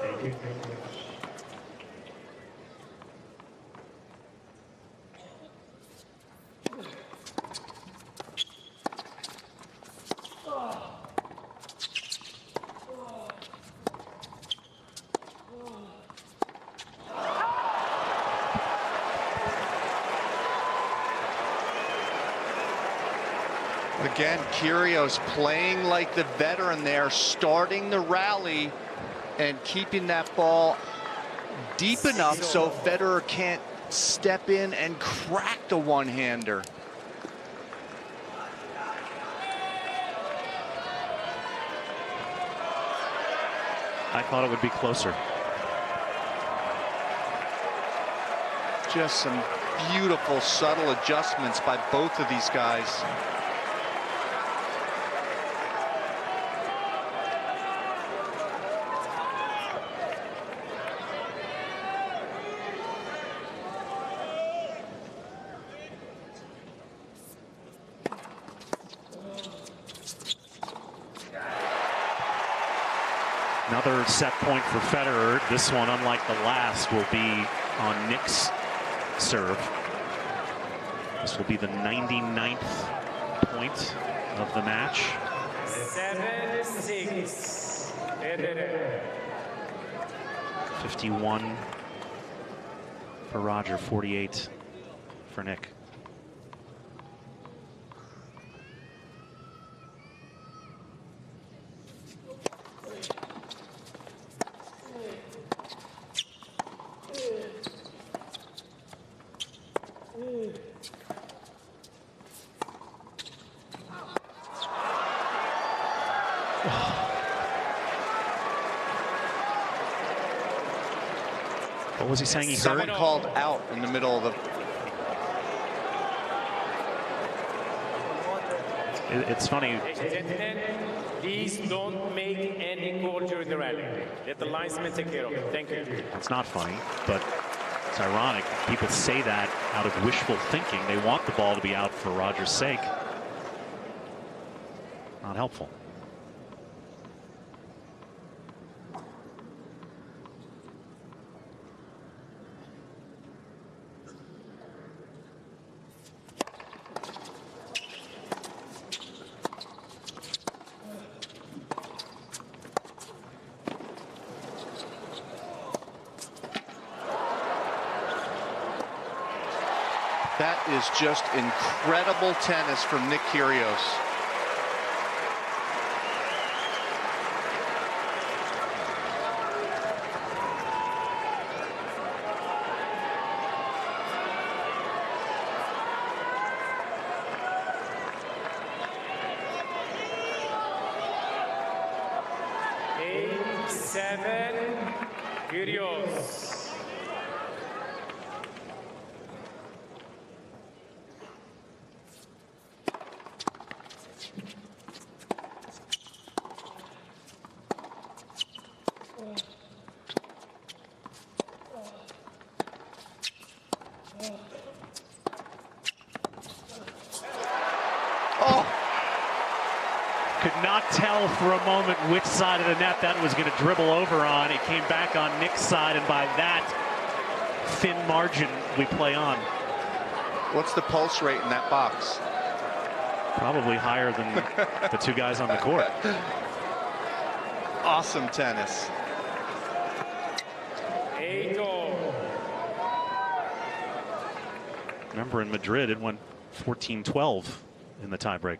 B: Thank you. Oh.
D: Again, Kyrgios playing like the veteran there, starting the rally and keeping that ball deep enough so Federer can't step in and crack the one-hander.
C: I thought it would be closer.
D: Just some beautiful, subtle adjustments by both of these guys.
C: Another set point for Federer. This one, unlike the last, will be on Nick's serve. This will be the 99th point of the match.
B: 7-6. Federer.
C: 51 for Roger, 48 for Nick. What was he saying? He
D: Someone
C: heard?
D: called out in the middle of the...
C: It's funny.
B: Ladies and gentlemen, please don't make any call during the rally. Let the linesman take care of it. Thank you.
C: It's not funny, but it's ironic. People say that out of wishful thinking. They want the ball to be out for Roger's sake. Not helpful.
D: That is just incredible tennis from Nick Kyrgios.
B: Eight, 7, Kyrgios.
C: Could not tell for a moment which side of the net that was going to dribble over on. It came back on Nick's side, and by that thin margin, we play on.
D: What's the pulse rate in that box?
C: Probably higher than the two guys on the court.
D: Awesome tennis.
B: 8-0.
C: Remember, in Madrid, it went 14-12 in the tiebreak.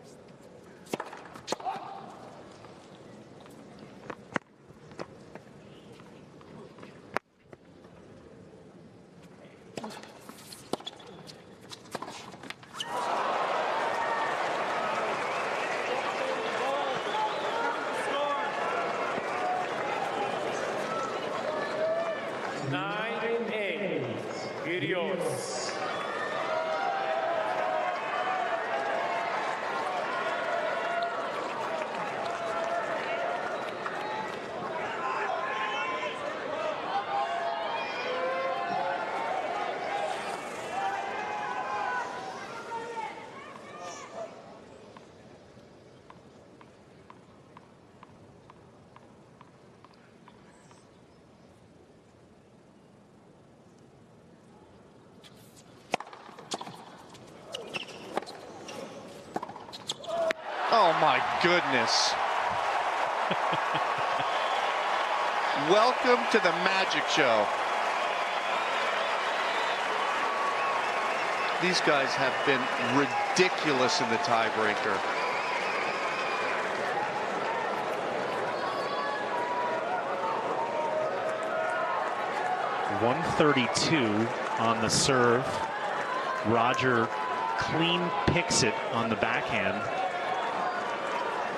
B: Kyrgios.
D: Oh my goodness. Welcome to the magic show. These guys have been ridiculous in the tiebreaker.
C: 132 on the serve. Roger clean picks it on the backhand.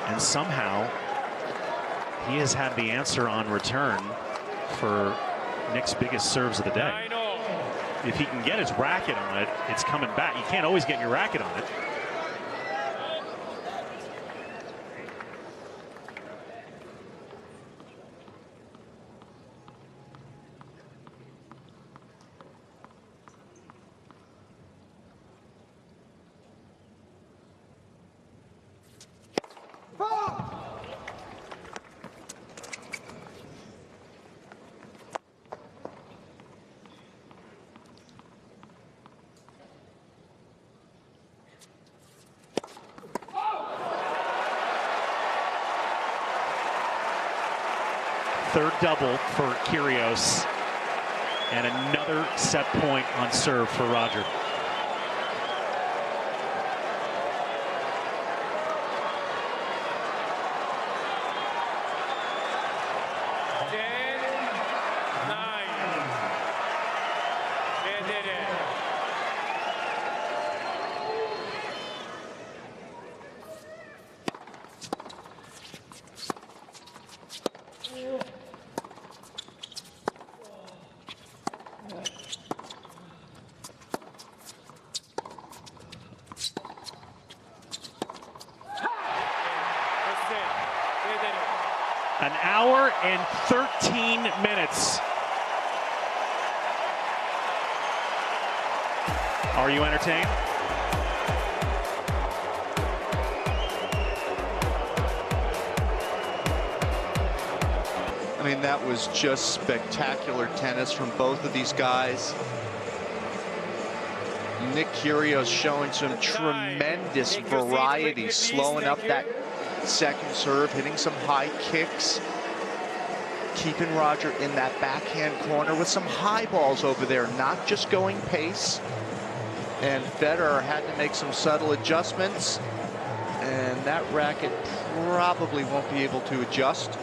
C: And somehow he has had the answer on return for Nick's biggest serves of the day. If he can get his racket on it, it's coming back. You can't always get your racket on it. Third double for Kyrgios, and another set point on serve for Roger. An hour and 13 minutes. Are you entertained?
D: I mean, that was just spectacular tennis from both of these guys. Nick Kyrgios showing some tremendous variety, slowing up that second serve, hitting some high kicks, keeping Roger in that backhand corner with some high balls over there, not just going pace. And Federer had to make some subtle adjustments, and that racket probably won't be able to adjust.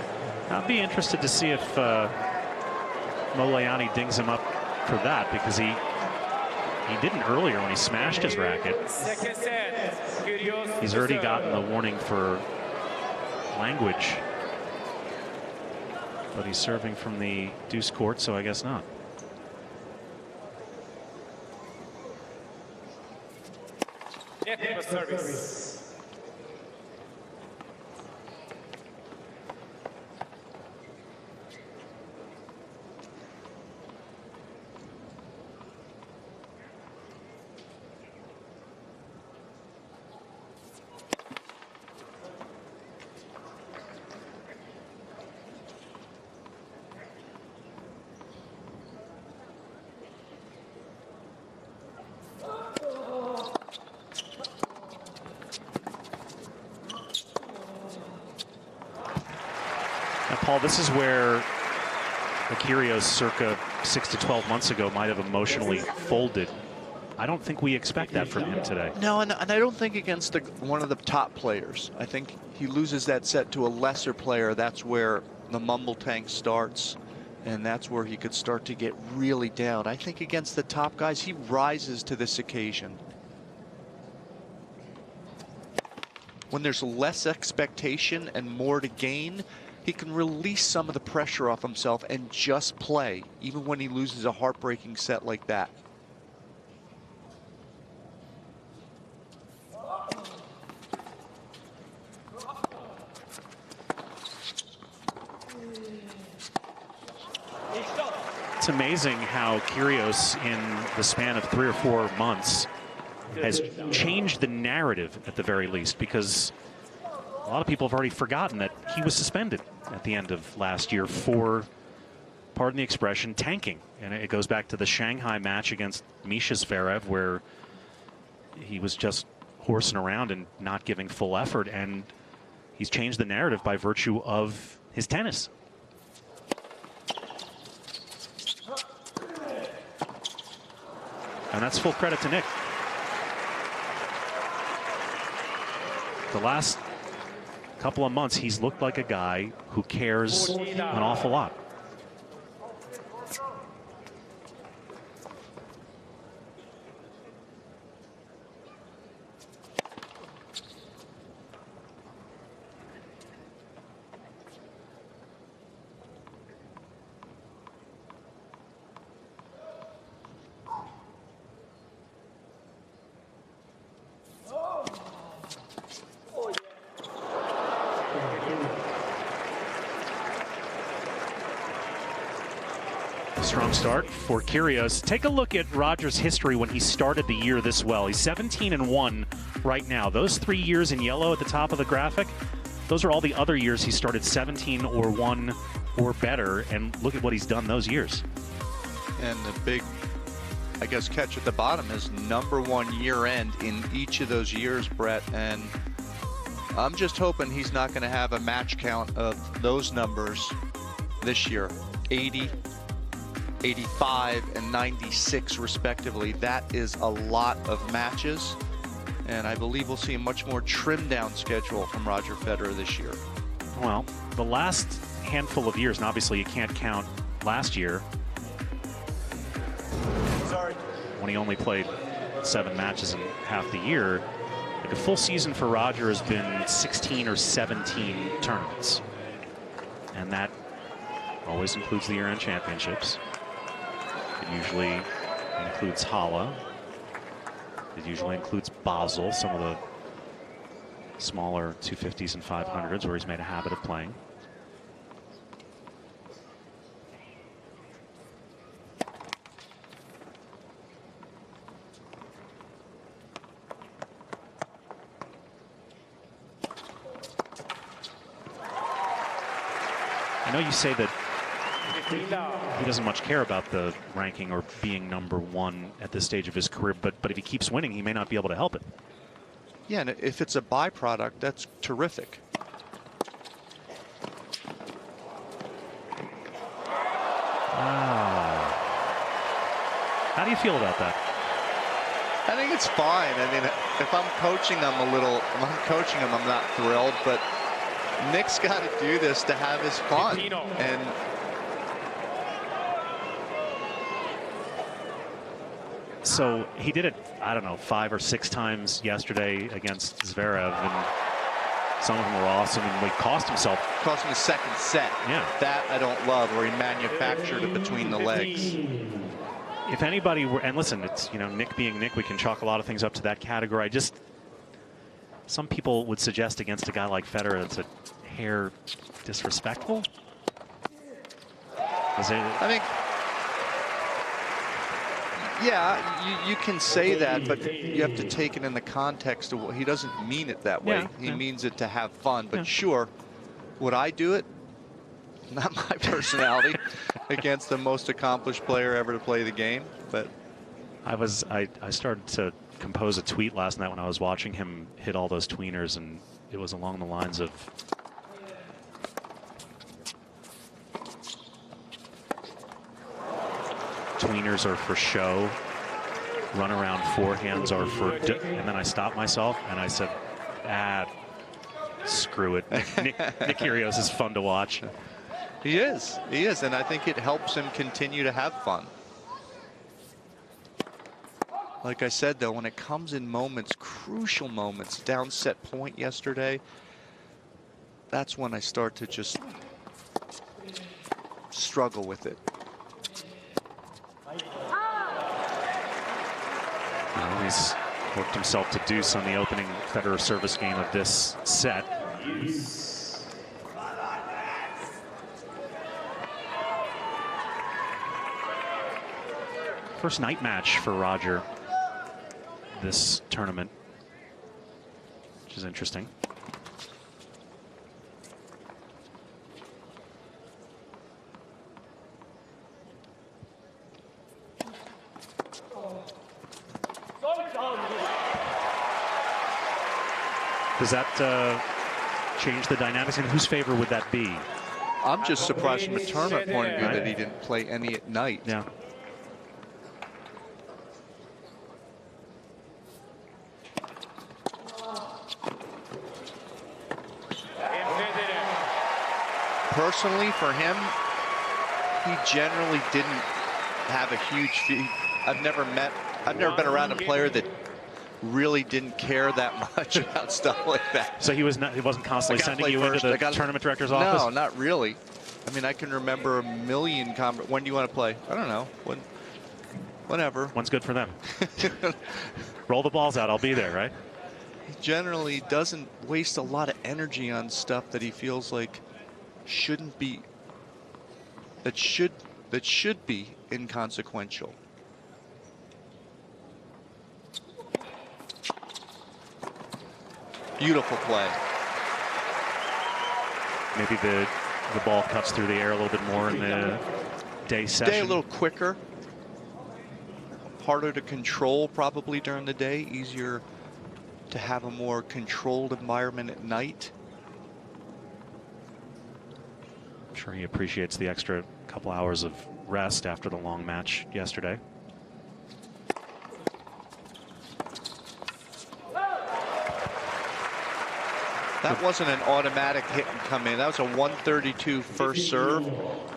C: I'd be interested to see if Molayani dings him up for that, because he didn't earlier when he smashed his racket. He's already gotten the warning for language, but he's serving from the deuce court, so I guess not.
B: Service.
C: Paul, this is where the Kyrgios circa 6 to 12 months ago might have emotionally folded. I don't think we expect that from him today.
D: No, and I don't think against one of the top players. I think he loses that set to a lesser player. That's where the mumble tank starts, and that's where he could start to get really down. I think against the top guys, he rises to this occasion. When there's less expectation and more to gain, he can release some of the pressure off himself and just play, even when he loses a heartbreaking set like that.
C: It's amazing how Kyrgios, in the span of 3 or 4 months, has changed the narrative at the very least, because a lot of people have already forgotten that he was suspended at the end of last year for, pardon the expression, tanking. And it goes back to the Shanghai match against Misha Zverev, where he was just horsing around and not giving full effort. And he's changed the narrative by virtue of his tennis. And that's full credit to Nick. The last couple of months, he's looked like a guy who cares an awful lot. Strong start for Kyrgios. Take a look at Roger's history when he started the year this well. He's 17-1 right now. Those 3 years in yellow at the top of the graphic, those are all the other years he started 17 or 1 or better. And look at what he's done those years.
D: And the big, I guess, catch at the bottom is #1 year end in each of those years, Brett. And I'm just hoping he's not going to have a match count of those numbers this year. 80, 85, and 96 respectively. That is a lot of matches, and I believe we'll see a much more trimmed down schedule from Roger Federer this year.
C: Well, the last handful of years, and obviously you can't count last year when he only played 7 matches in half the year. Like a full season for Roger has been 16 or 17 tournaments, and that always includes the year-end championships. It usually includes Halle. It usually includes Basel, some of the smaller 250s and 500s where he's made a habit of playing. I know you say that he doesn't much care about the ranking or being #1 at this stage of his career, but if he keeps winning, he may not be able to help it.
D: Yeah, and if it's a byproduct, that's terrific.
C: How do you feel about that?
D: I think it's fine. I mean, if I'm coaching him I'm not thrilled, but Nick's got to do this to have his fun. And
C: so he did it, I don't know, 5 or 6 times yesterday against Zverev, and some of them were awesome, and he cost him
D: a second set.
C: Yeah,
D: that I don't love, where he manufactured it between the legs.
C: If anybody were, and listen, it's, you know, Nick being Nick, we can chalk a lot of things up to that category. Some people would suggest against a guy like Federer that's a hair disrespectful.
D: I think, yeah, you can say that, but you have to take it in the context of what he doesn't mean it that way. He means it to have fun. But sure, would I do it? Not my personality against the most accomplished player ever to play the game. But
C: I started to compose a tweet last night when I was watching him hit all those tweeners, and it was along the lines of, tweeners are for show, run around forehands are for, and then I stopped myself and I said, screw it. Nick Kyrgios is fun to watch.
D: He is, and I think it helps him continue to have fun. Like I said, though, when it comes in moments, crucial moments, down set point yesterday, that's when I start to just struggle with it.
C: Well, he's worked himself to deuce on the opening Federer service game of this set. First night match for Roger this tournament, which is interesting. Does that change the dynamics? And whose favor would that be?
D: I'm just surprised from a tournament point of view that he didn't play any at night.
C: Yeah.
D: Personally, for him, he generally didn't have a huge feed. I've never been around a player that really didn't care that much about stuff like that.
C: So he wasn't constantly sending you into the tournament director's office?
D: No, not really. I mean, I can remember a million when do you want to play? I don't know. Whenever.
C: When's good for them? Roll the balls out, I'll be there, right?
D: He generally doesn't waste a lot of energy on stuff that he feels like shouldn't be, that should be inconsequential. Beautiful play.
C: Maybe the ball cuts through the air a little bit more in the day session.
D: Day a little quicker. Harder to control probably during the day. Easier to have a more controlled environment at night.
C: I'm sure he appreciates the extra couple hours of rest after the long match yesterday.
D: That wasn't an automatic hit and come in. That was a 132 first serve.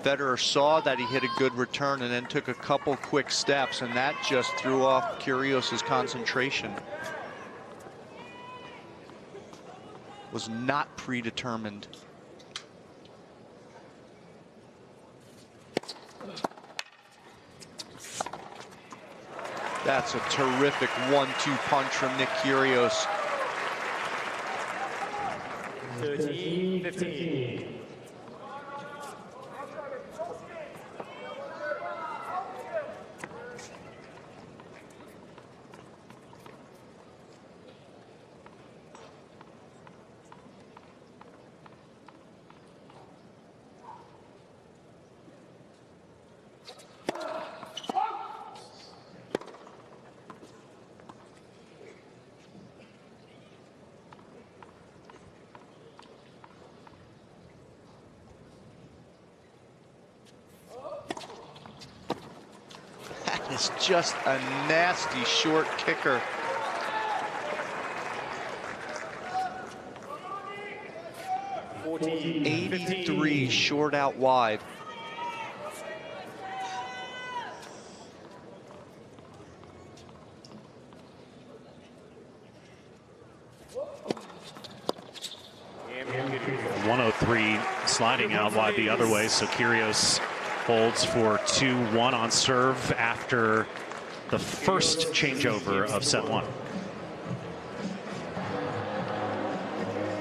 D: Federer saw that he hit a good return and then took a couple quick steps, and that just threw off Kyrgios's concentration. Was not predetermined. That's a terrific 1-2 punch from Nick Kyrgios.
B: 13-15.
D: It's just a nasty short kicker. .83 short out wide.
C: .103 sliding out wide the other way, so Kyrgios holds for 2-1 on serve after the first changeover of set one.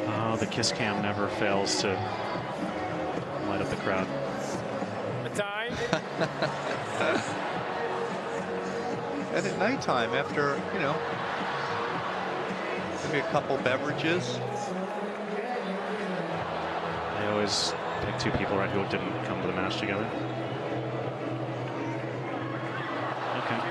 C: Oh, the kiss cam never fails to light up the crowd.
B: Time.
D: And at nighttime, after, you know, maybe a couple beverages.
C: They always pick two people, right, who didn't come to the match together. Okay.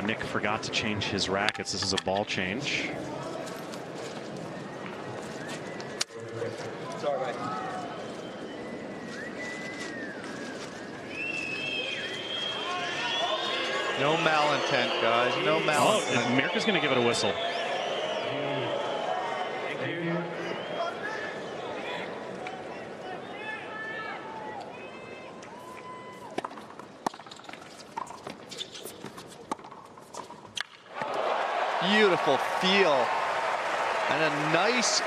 C: Nick forgot to change his rackets. This is a ball change.
D: No malintent, guys. No malintent.
C: Oh, Mirka's going to give it a whistle.
B: Thank you.
D: Beautiful feel. And a nice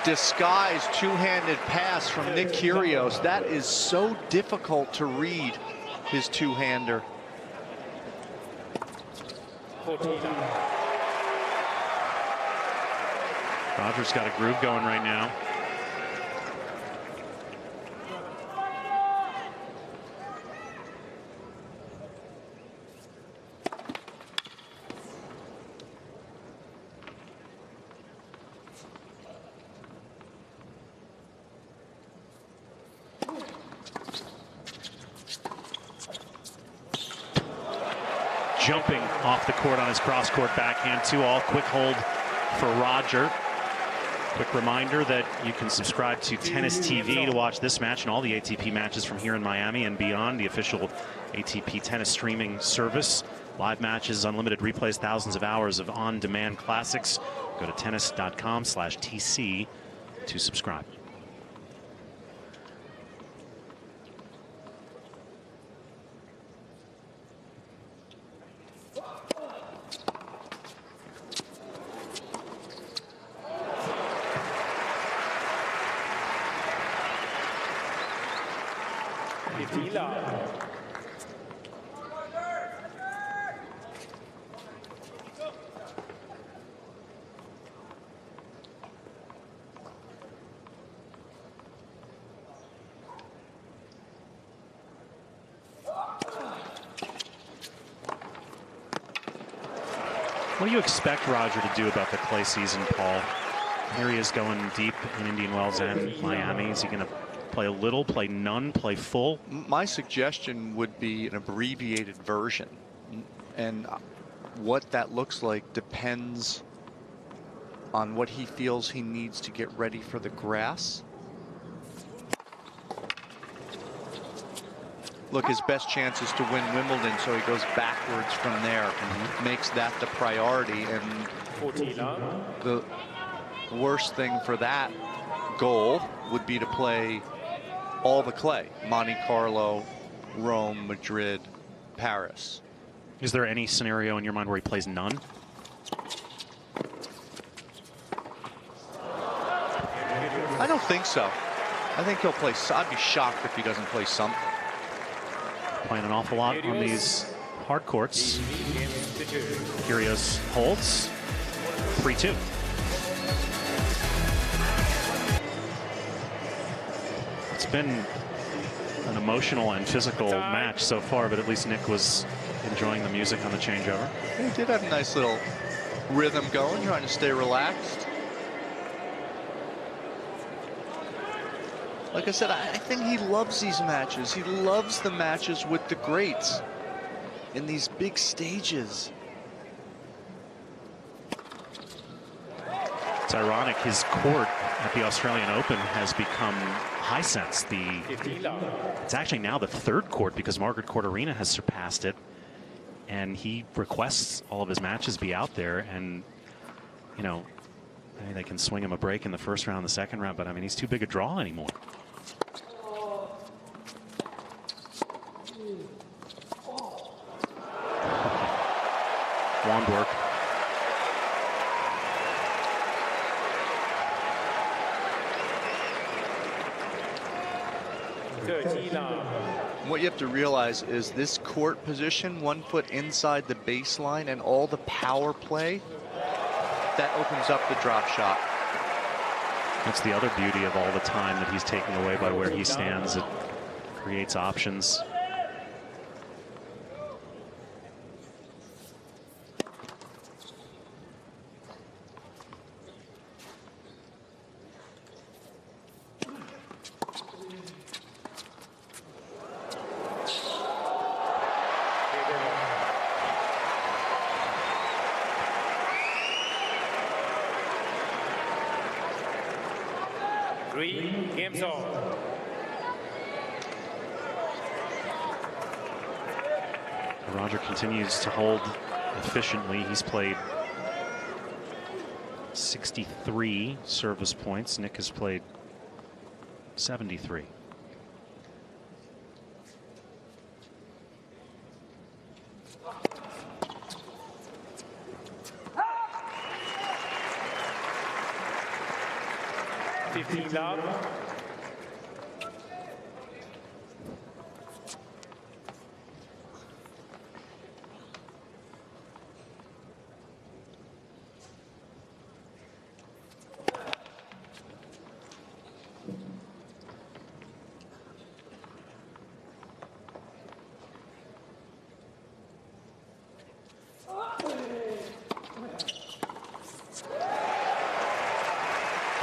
D: disguised two-handed pass from Nick Kyrgios. That is so difficult to read, his two-hander.
B: 14.
C: Roger's got a groove going right now. Jumping off the court on his cross-court backhand, 2-all, quick hold for Roger. Quick reminder that you can subscribe to Tennis TV to watch this match and all the ATP matches from here in Miami and beyond, the official ATP tennis streaming service. Live matches, unlimited replays, thousands of hours of on-demand classics. Go to tennis.com/TC to subscribe.
B: 15 love.
C: What do you expect Roger to do about the clay season, Paul? Here he is going deep in Indian Wells and Miami. Is he going to play a little, play none, play full?
D: My suggestion would be an abbreviated version. And what that looks like depends on what he feels he needs to get ready for the grass. Look, his best chance is to win Wimbledon, so he goes backwards from there and makes that the priority. And
B: 14 love.
D: the worst thing for that goal would be to play all the clay: Monte Carlo, Rome, Madrid, Paris.
C: Is there any scenario in your mind where he plays none?
D: I don't think so. I think he'll play. I'd be shocked if he doesn't play something.
C: Playing an awful lot on these hard courts. Kyrgios holds 3-2. It's been an emotional and physical match so far, but at least Nick was enjoying the music on the changeover.
D: He did have a nice little rhythm going, trying to stay relaxed. Like I said, I think he loves these matches. He loves the matches with the greats in these big stages.
C: It's ironic, his court at the Australian Open has become Hisense. It's actually now the third court because Margaret Court Arena has surpassed it. And he requests all of his matches be out there. And, you know, maybe they can swing him a break in the first round, the second round. But, I mean, he's too big a draw anymore. Wand work.
D: What you have to realize is this court position, 1 foot inside the baseline, and all the power play, that opens up the drop shot.
C: That's the other beauty of all the time that he's taking away by where he stands. It creates options.
B: Games on.
C: Roger continues to hold efficiently. He's played 63 service points. Nick has played 73.
B: Love.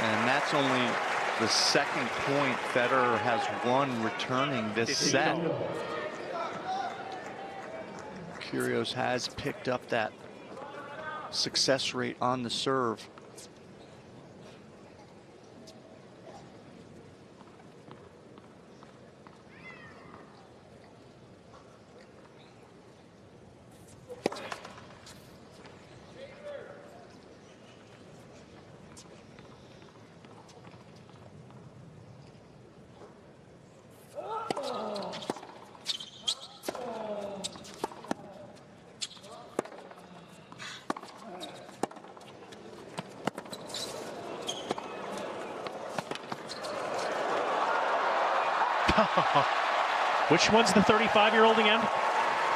D: And that's only the second point Federer has won returning this set. Kyrgios has picked up that success rate on the serve.
C: Which one's the 35-year-old again?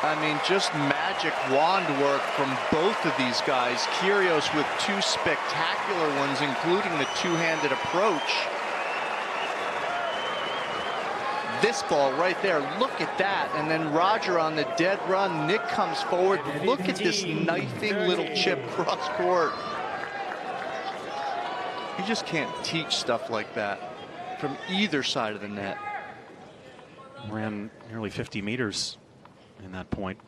D: I mean, just magic wand work from both of these guys. Kyrgios with two spectacular ones, including the two-handed approach. This ball right there, look at that. And then Roger on the dead run. Nick comes forward. Look at this knifing little chip cross court. You just can't teach stuff like that from either side of the net.
C: Ran nearly 50 meters in that point.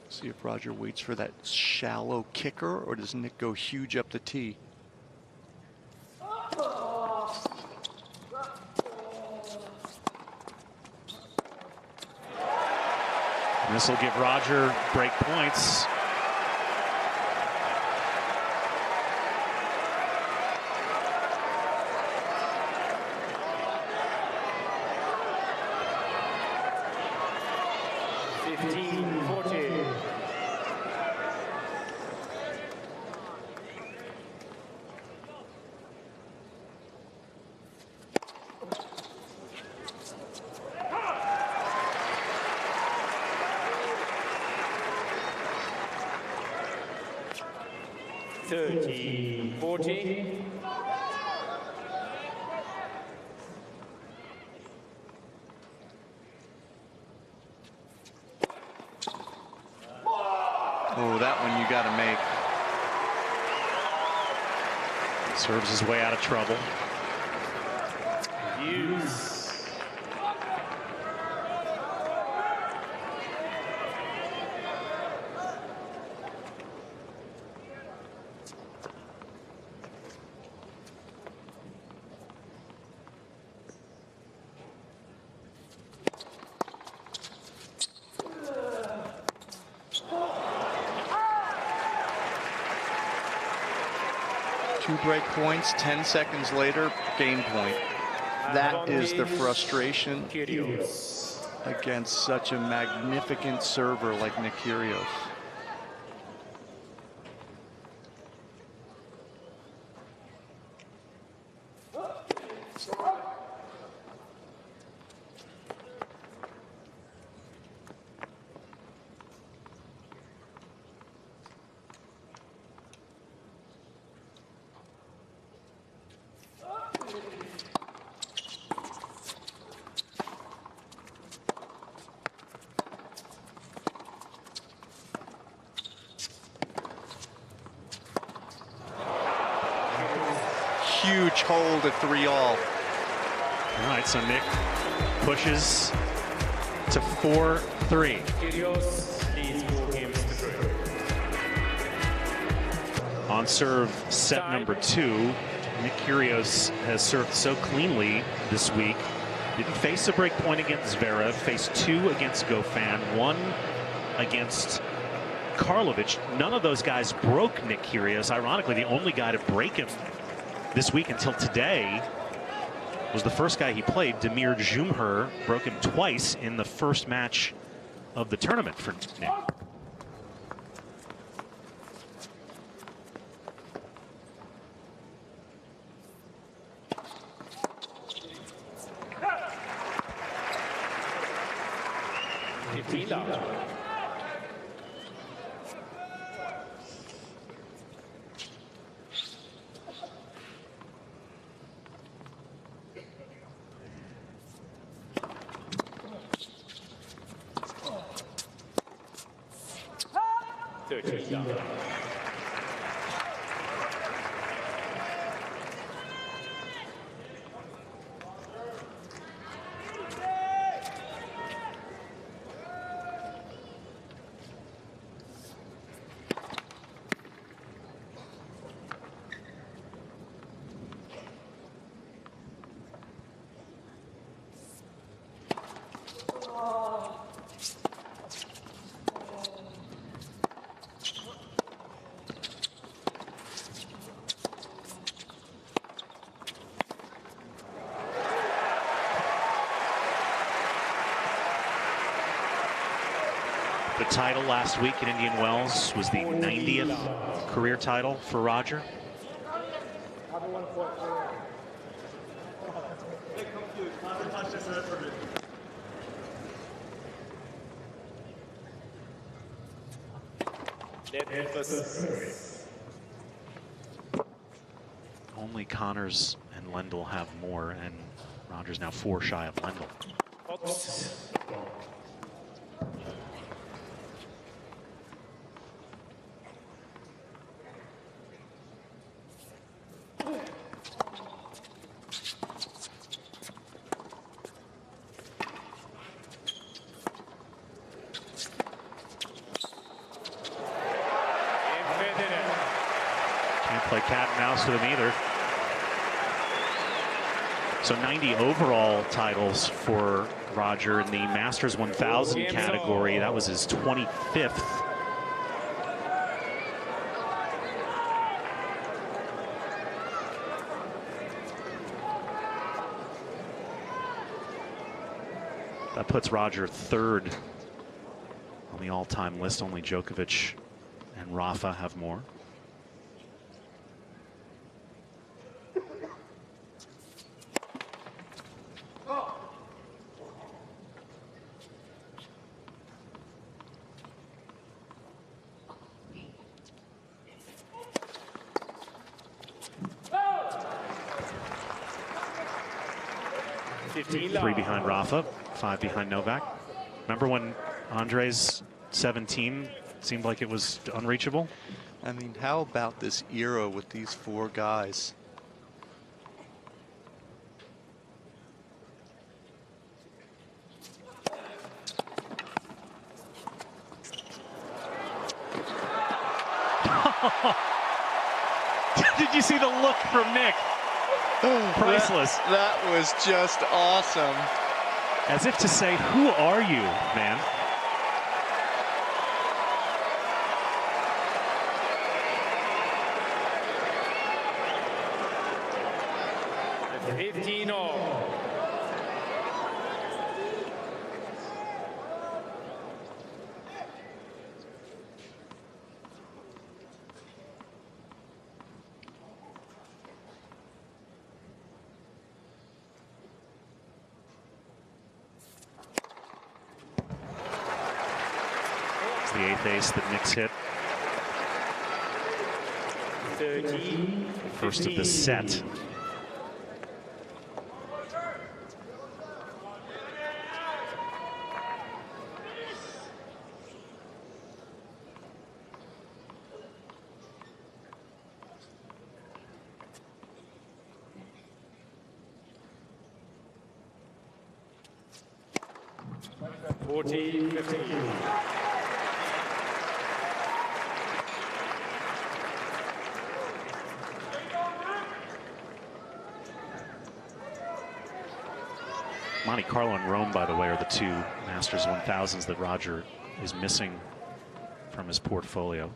D: See if Roger waits for that shallow kicker, or does Nick go huge up the tee?
C: This will give Roger break points.
D: Oh, that one you got to make.
C: Serves his way out of trouble.
D: Two break points, 10 seconds later, game point. That is the frustration against such a magnificent server like Nick Kyrgios. Huge hold at 3-all.
C: All right, so Nick pushes to 4-3. On serve set number 2, Nick Kyrgios has served so cleanly this week. Didn't face a break point against Zverev, faced 2 against Goffin, 1 against Karlovic. None of those guys broke Nick Kyrgios. Ironically, the only guy to break him this week until today was the first guy he played, Damir Dzumhur, broke him twice in the first match of the tournament for Nick. title last week in Indian Wells was the 90th career title for Roger. Only Connors and Lendl have more, and Roger's now 4 shy of Lendl. Can't play cat and mouse with him either. So 90 overall titles for Roger in the Masters 1000 category. That was his 25th. That puts Roger 3rd on the all-time list. Only Djokovic and Rafa have more. Three behind Rafa, 5 behind Novak. Remember when Andre's 17 seemed like it was unreachable?
D: I mean, how about this era with these 4 guys?
C: Did you see the look from Nick? Priceless.
D: That was just awesome.
C: As if to say, who are you, man? The 8th ace that Nick's hit.
B: 30,
C: First of the set. Monte Carlo and Rome, by the way, are the 2 Masters 1000s that Roger is missing from his portfolio.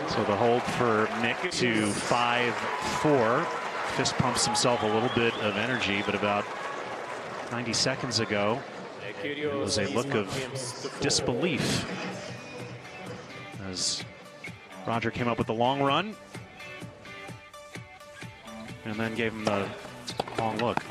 C: So the hold for Nick to 5-4. Fist pumps himself a little bit of energy, but about 90 seconds ago, it was a look of disbelief as Roger came up with the long run and then gave him the long look.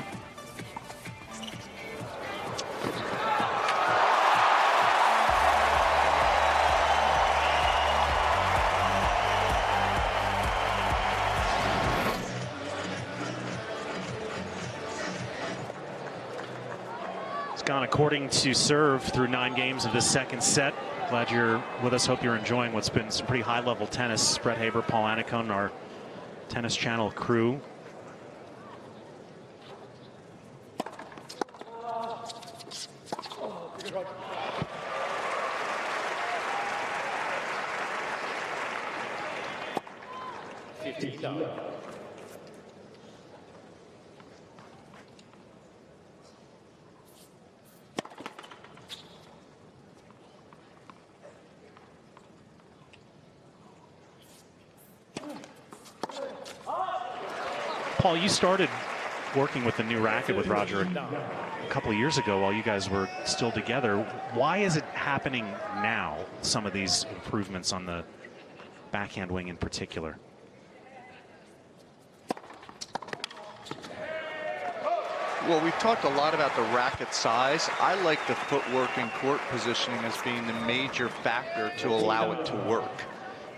C: It's gone according to serve through 9 games of this second set. Glad you're with us. Hope you're enjoying what's been some pretty high-level tennis. Brett Haber, Paul Anacone, our Tennis Channel crew. Paul, you started working with the new racket with Roger a couple of years ago while you guys were still together. Why is it happening now, some of these improvements on the backhand wing in particular?
D: Well, we've talked a lot about the racket size. I like the footwork and court positioning as being the major factor to allow it to work.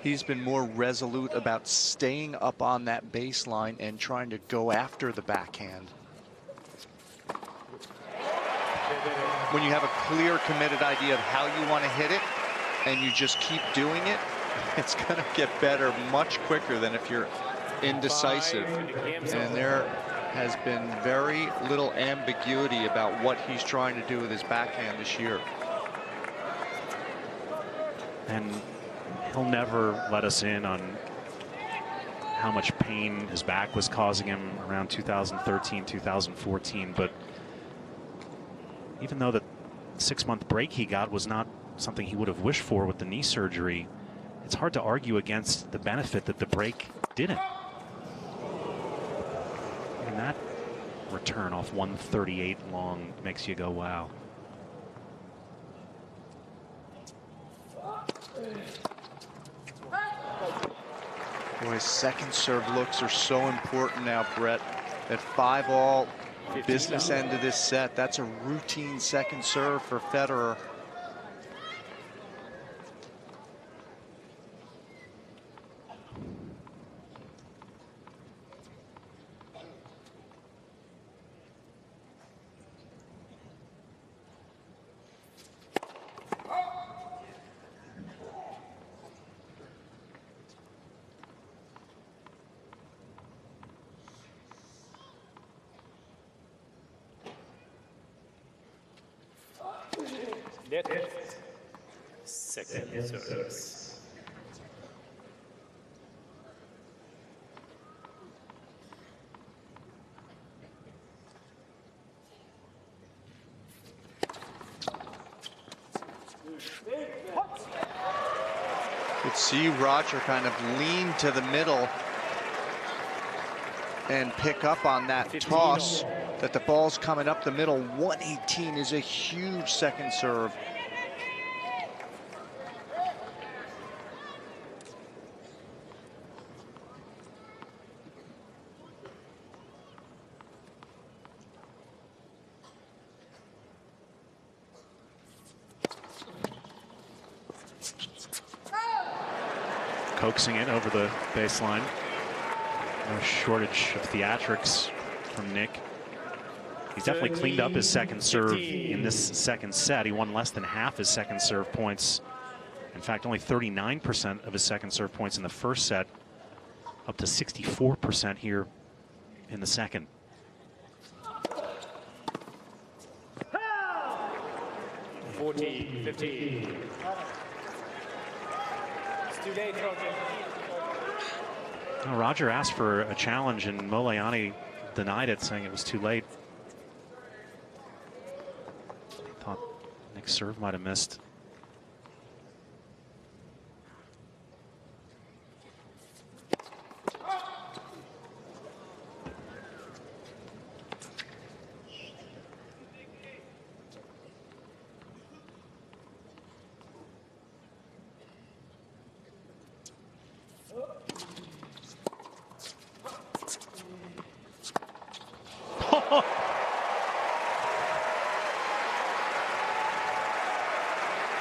D: He's been more resolute about staying up on that baseline and trying to go after the backhand. When you have a clear, committed idea of how you want to hit it, and you just keep doing it, it's going to get better much quicker than if you're indecisive. And there has been very little ambiguity about what he's trying to do with his backhand this year.
C: And he'll never let us in on how much pain his back was causing him around 2013, 2014. But even though the 6-month break he got was not something he would have wished for with the knee surgery, it's hard to argue against the benefit that the break didn't. And that return off 138 long makes you go, wow.
D: Boy, second serve looks are so important now, Brett. At 5-all, business end of this set, that's a routine second serve for Federer.
B: Second service.
D: Could see Roger kind of lean to the middle and pick up on that toss that the ball's coming up the middle. 118 is a huge second serve.
C: Coaxing it over the baseline. No shortage of theatrics from Nick. He's definitely cleaned up his second serve in this second set. He won less than half his second serve points. In fact, only 39% of his second serve points in the first set, up to 64% here in the second.
B: $40-15. Too late, Roger.
C: Well, Roger asked for a challenge and Molayani denied it, saying it was too late. Thought Nick's serve might have missed.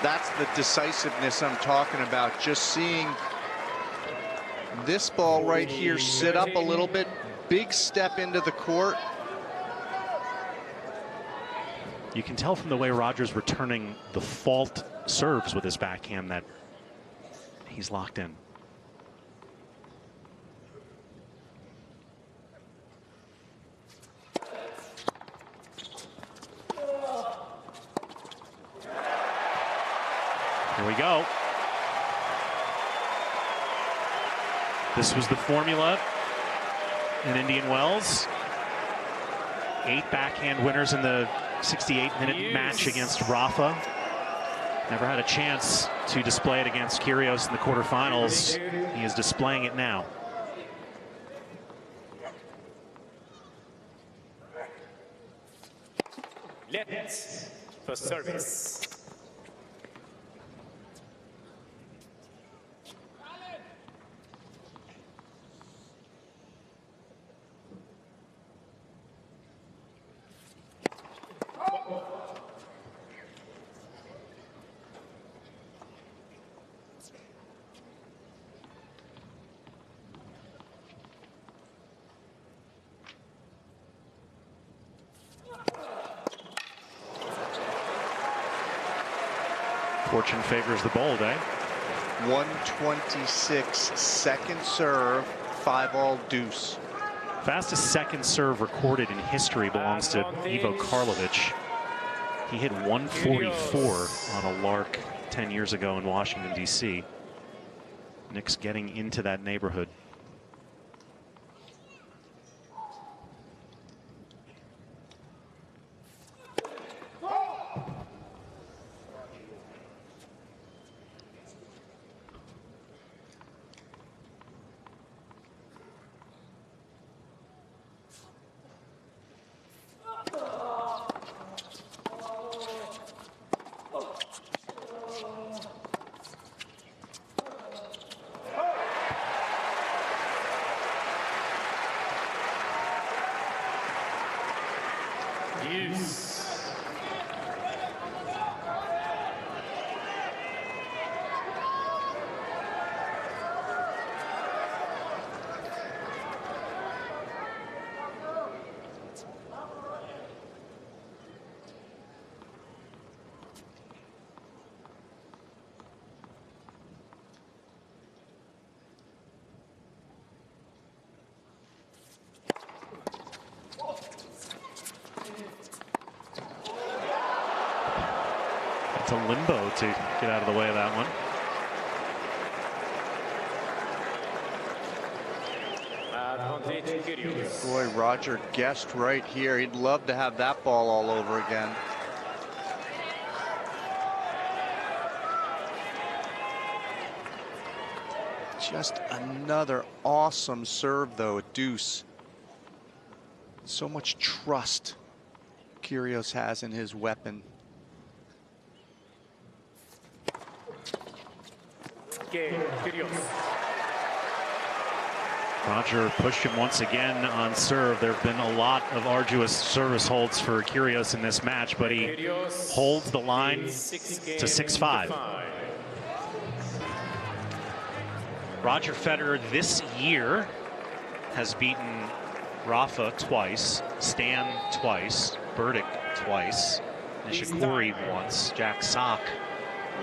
D: That's the decisiveness I'm talking about. Just seeing this ball right here sit up a little bit. Big step into the court.
C: You can tell from the way Roger's returning the fault serves with his backhand that he's locked in. Here we go. This was the formula in Indian Wells. 8 backhand winners in the 68-minute match against Rafa. Never had a chance to display it against Kyrgios in the quarterfinals. He is displaying it now.
B: Let for service.
C: Fortune favors the bold, eh?
D: 126 second serve, 5-all deuce.
C: Fastest second serve recorded in history belongs to Ivo Karlovic. He hit 144 on a lark 10 years ago in Washington, D.C. Nick's getting into that neighborhood. It's a limbo to get out of the way of that one.
D: Boy, Roger guessed right here. He'd love to have that ball all over again. Just another awesome serve, though, at deuce. So much trust Kyrgios has in his weapon.
C: Roger pushed him once again on serve. There have been a lot of arduous service holds for Kyrgios in this match, but he holds the line to 6-5. Roger Federer this year has beaten Rafa twice, Stan twice, Burdick twice, Nishikori once, Jack Sock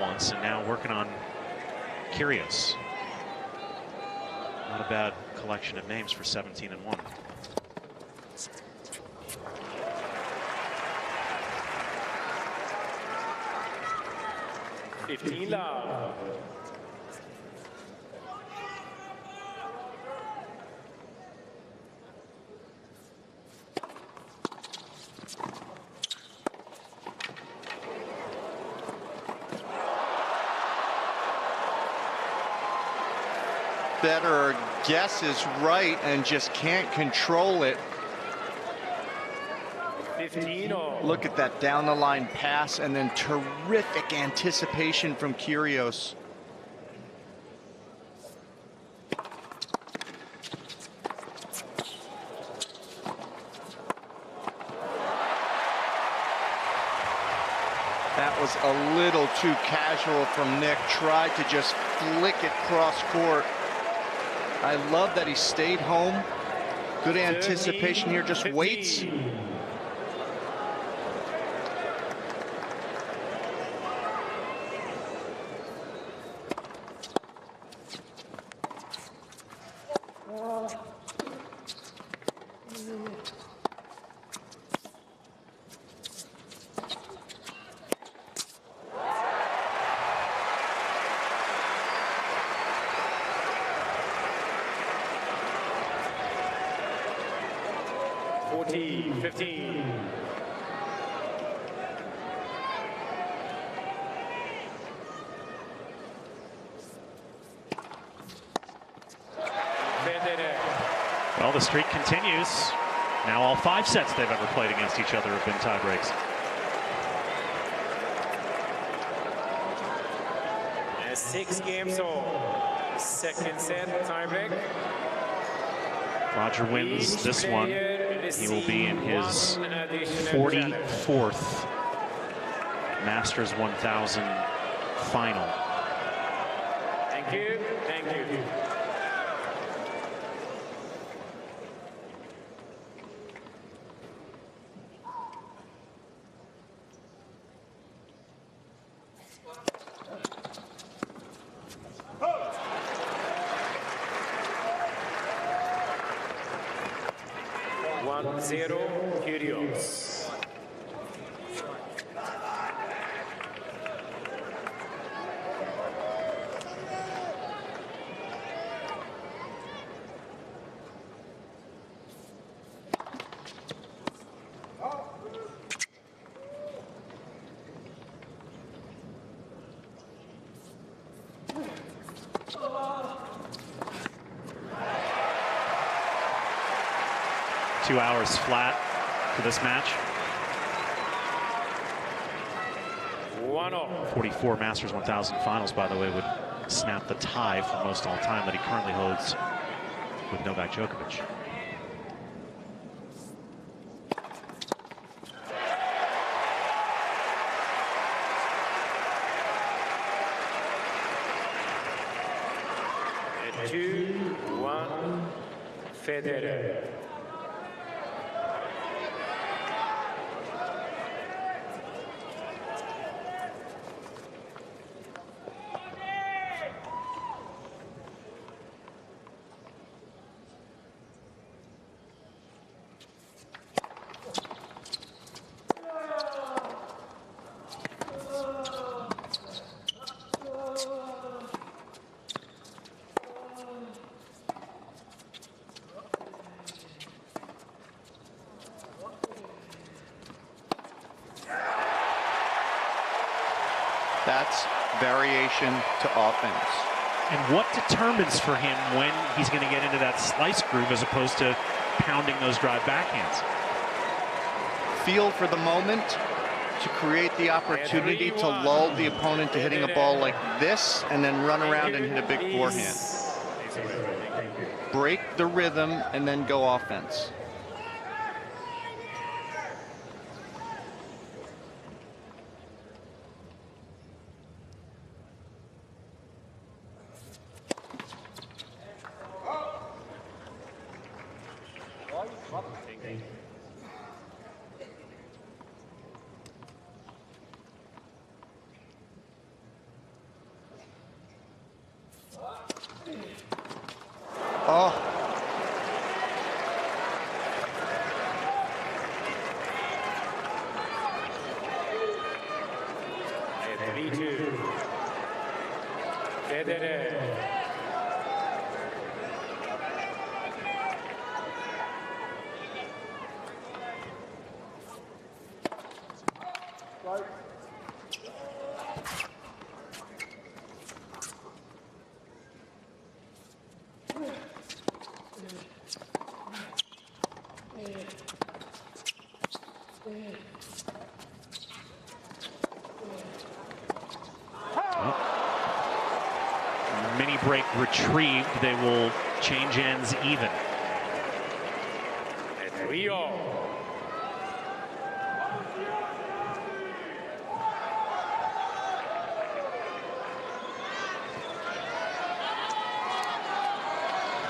C: once, and now working on Kyrgios. Not a bad collection of names for 17-1.
D: Federer guesses right and just can't control it. Look at that down the line pass and then terrific anticipation from Kyrgios. That was a little too casual from Nick. Tried to just flick it cross court. I love that he stayed home. Good anticipation here, just waits.
C: Well, the streak continues. Now all 5 sets they've ever played against each other have been tie breaks.
B: 6 games all. Second set, tiebreak.
C: Roger wins this one. He will be in his 44th Masters 1000 final.
B: Thank you. Thank you. Zero, Kygrios.
C: Two hours flat for this match.
B: 1-0.
C: 44 Masters 1000 finals, by the way, would snap the tie for most all time that he currently holds with Novak Djokovic.
B: At 2-1, Federer.
D: That's variation to offense.
C: And what determines for him when he's going to get into that slice groove as opposed to pounding those drive backhands?
D: Feel for the moment to create the opportunity to lull the opponent to hitting a ball like this and then run around and hit a big forehand. Break the rhythm and then go offense. Oh.
B: At 3-2, Federer.
C: Mini break retrieved. They will change ends even.
B: At Rio.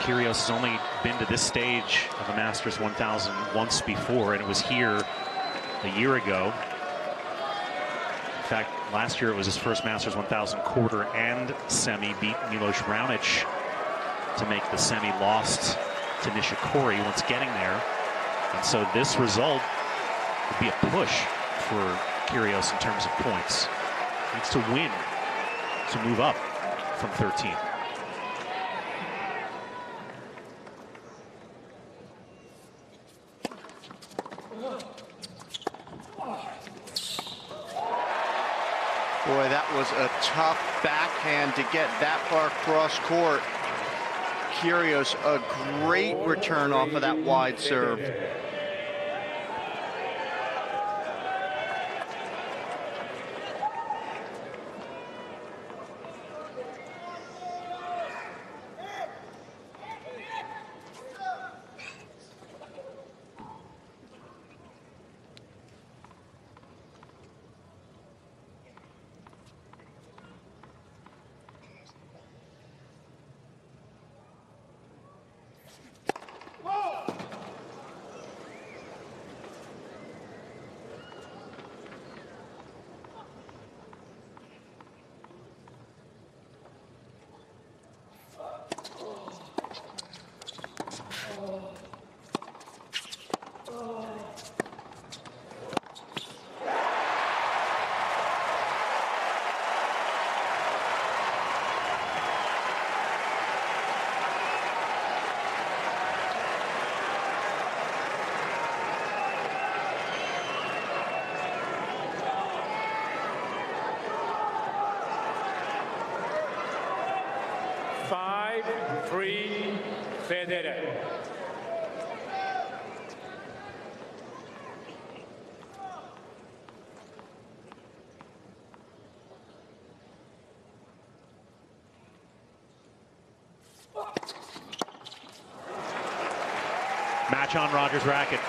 C: Kyrgios has only been to this stage of a Masters 1000 once before, and it was here a year ago. In fact, last year it was his first Masters 1000 quarter and semi. Beat Milos Raonic to make the semi, lost to Nishikori once getting there. And so this result would be a push for Kyrgios in terms of points. He needs to win to move up from 13.
D: Boy, that was a tough backhand to get that far cross court. Kyrgios, a great return off of that wide serve.
B: 5-3 Federer.
C: Match on Roger's racket.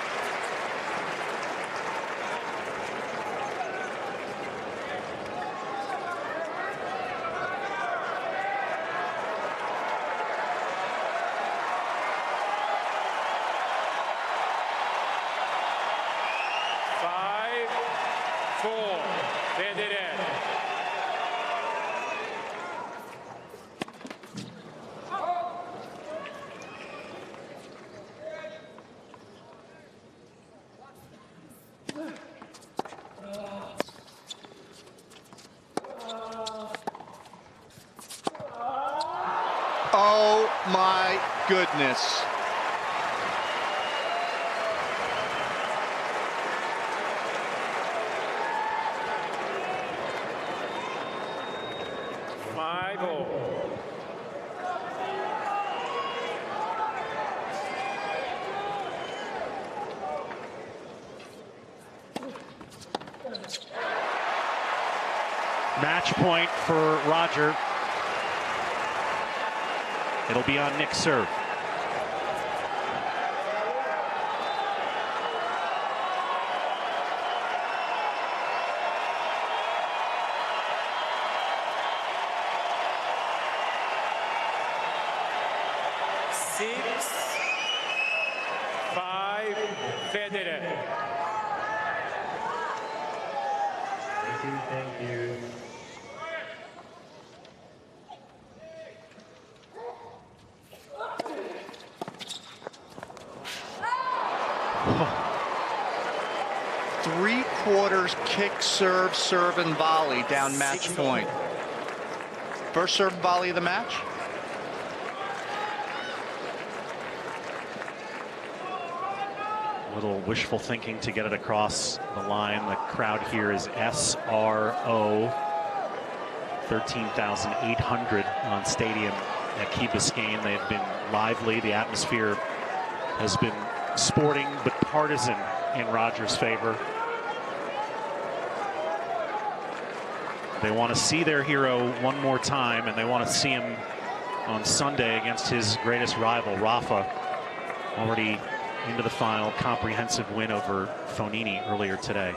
D: Oh my goodness.
C: Match point for Roger. It'll be on Nick's serve.
B: Federer. Thank you.
D: 3/4 kick, serve, serve, and volley down match point. First serve and volley of the match.
C: Little wishful thinking to get it across the line. The crowd here is SRO. 13,800 on stadium at Key Biscayne. They have been lively. The atmosphere has been sporting but partisan in Roger's favor. They want to see their hero one more time, and they want to see him on Sunday against his greatest rival, Rafa. Already into the final, comprehensive win over Fonini earlier today.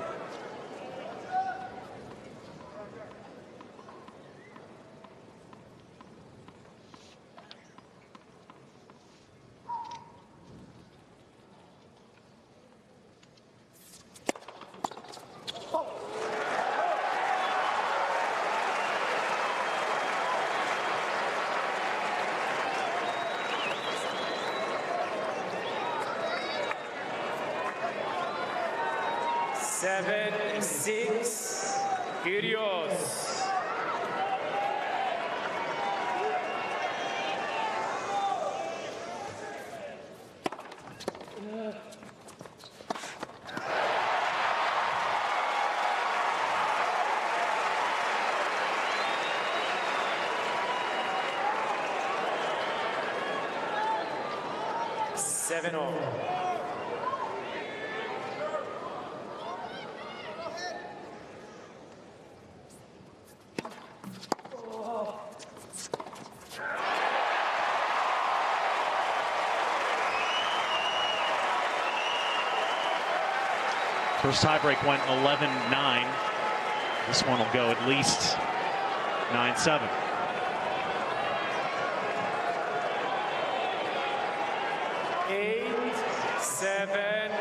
B: Seven, 6, Kygrios. Seven all.
C: First tiebreak went 11-9. This one will go at least 9-7.
B: Eight, 7,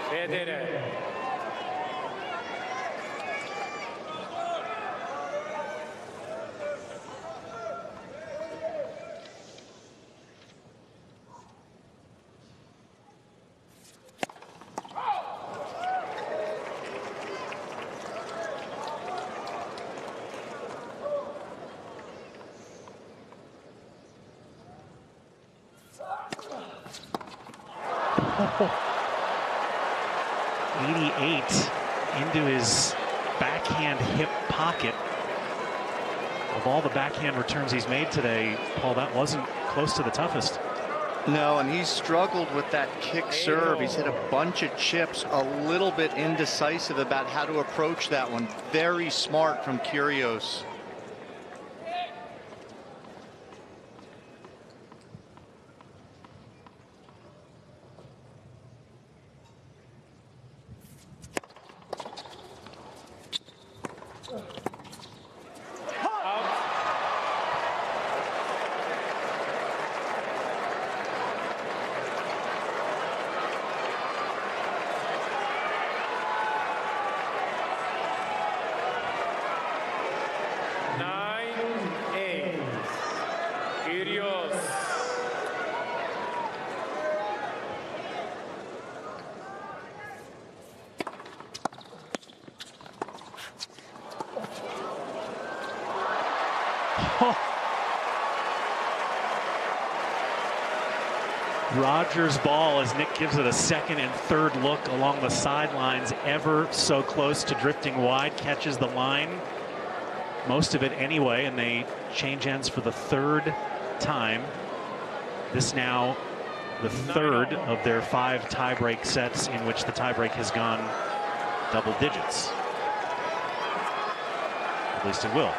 B: Federer.
C: Oh. 88 into his backhand hip pocket. Of all the backhand returns he's made today, Paul, that wasn't close to the toughest.
D: No, and he's struggled with that kick serve. He's hit a bunch of chips, a little bit indecisive about how to approach that one. Very smart from Kyrgios.
C: Roger's ball, as Nick gives it a second and third look along the sidelines, ever so close to drifting wide, catches the line, most of it anyway, and they change ends for the third time. This now the third of their 5 tiebreak sets in which the tiebreak has gone double digits. At least it will.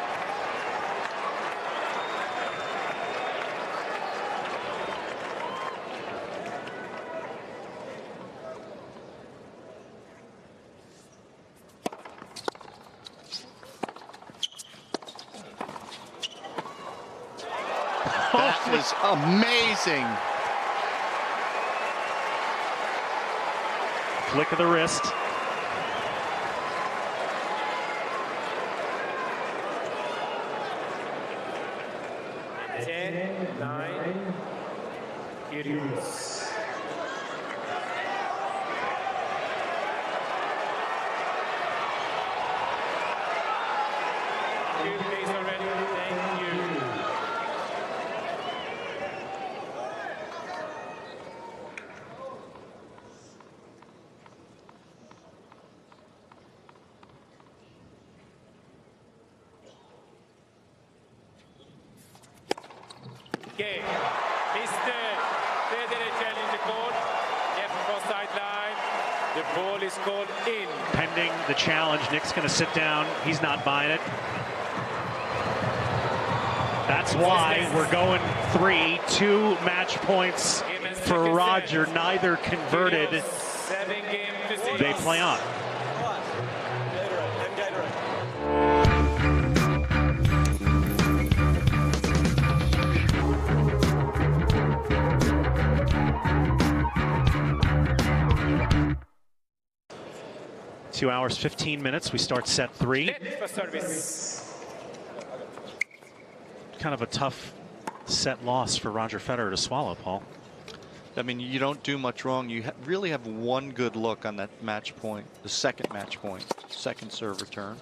D: That was amazing.
C: Flick of the wrist.
B: Kyrgios. Please already. Thank you. ゲーム Mr. Federer challenge the court. Left cross sideline. The ball is called in.
C: Pending the challenge, Nick's going to sit down. He's not buying it. That's why we're going 3, 2 match points for Roger. Neither converted. They play on. Two hours, 15 minutes. We start set 3. Kind of a tough set loss for Roger Federer to swallow, Paul.
D: I mean, you don't do much wrong. You really have one good look on that match point, the second match point, second serve return.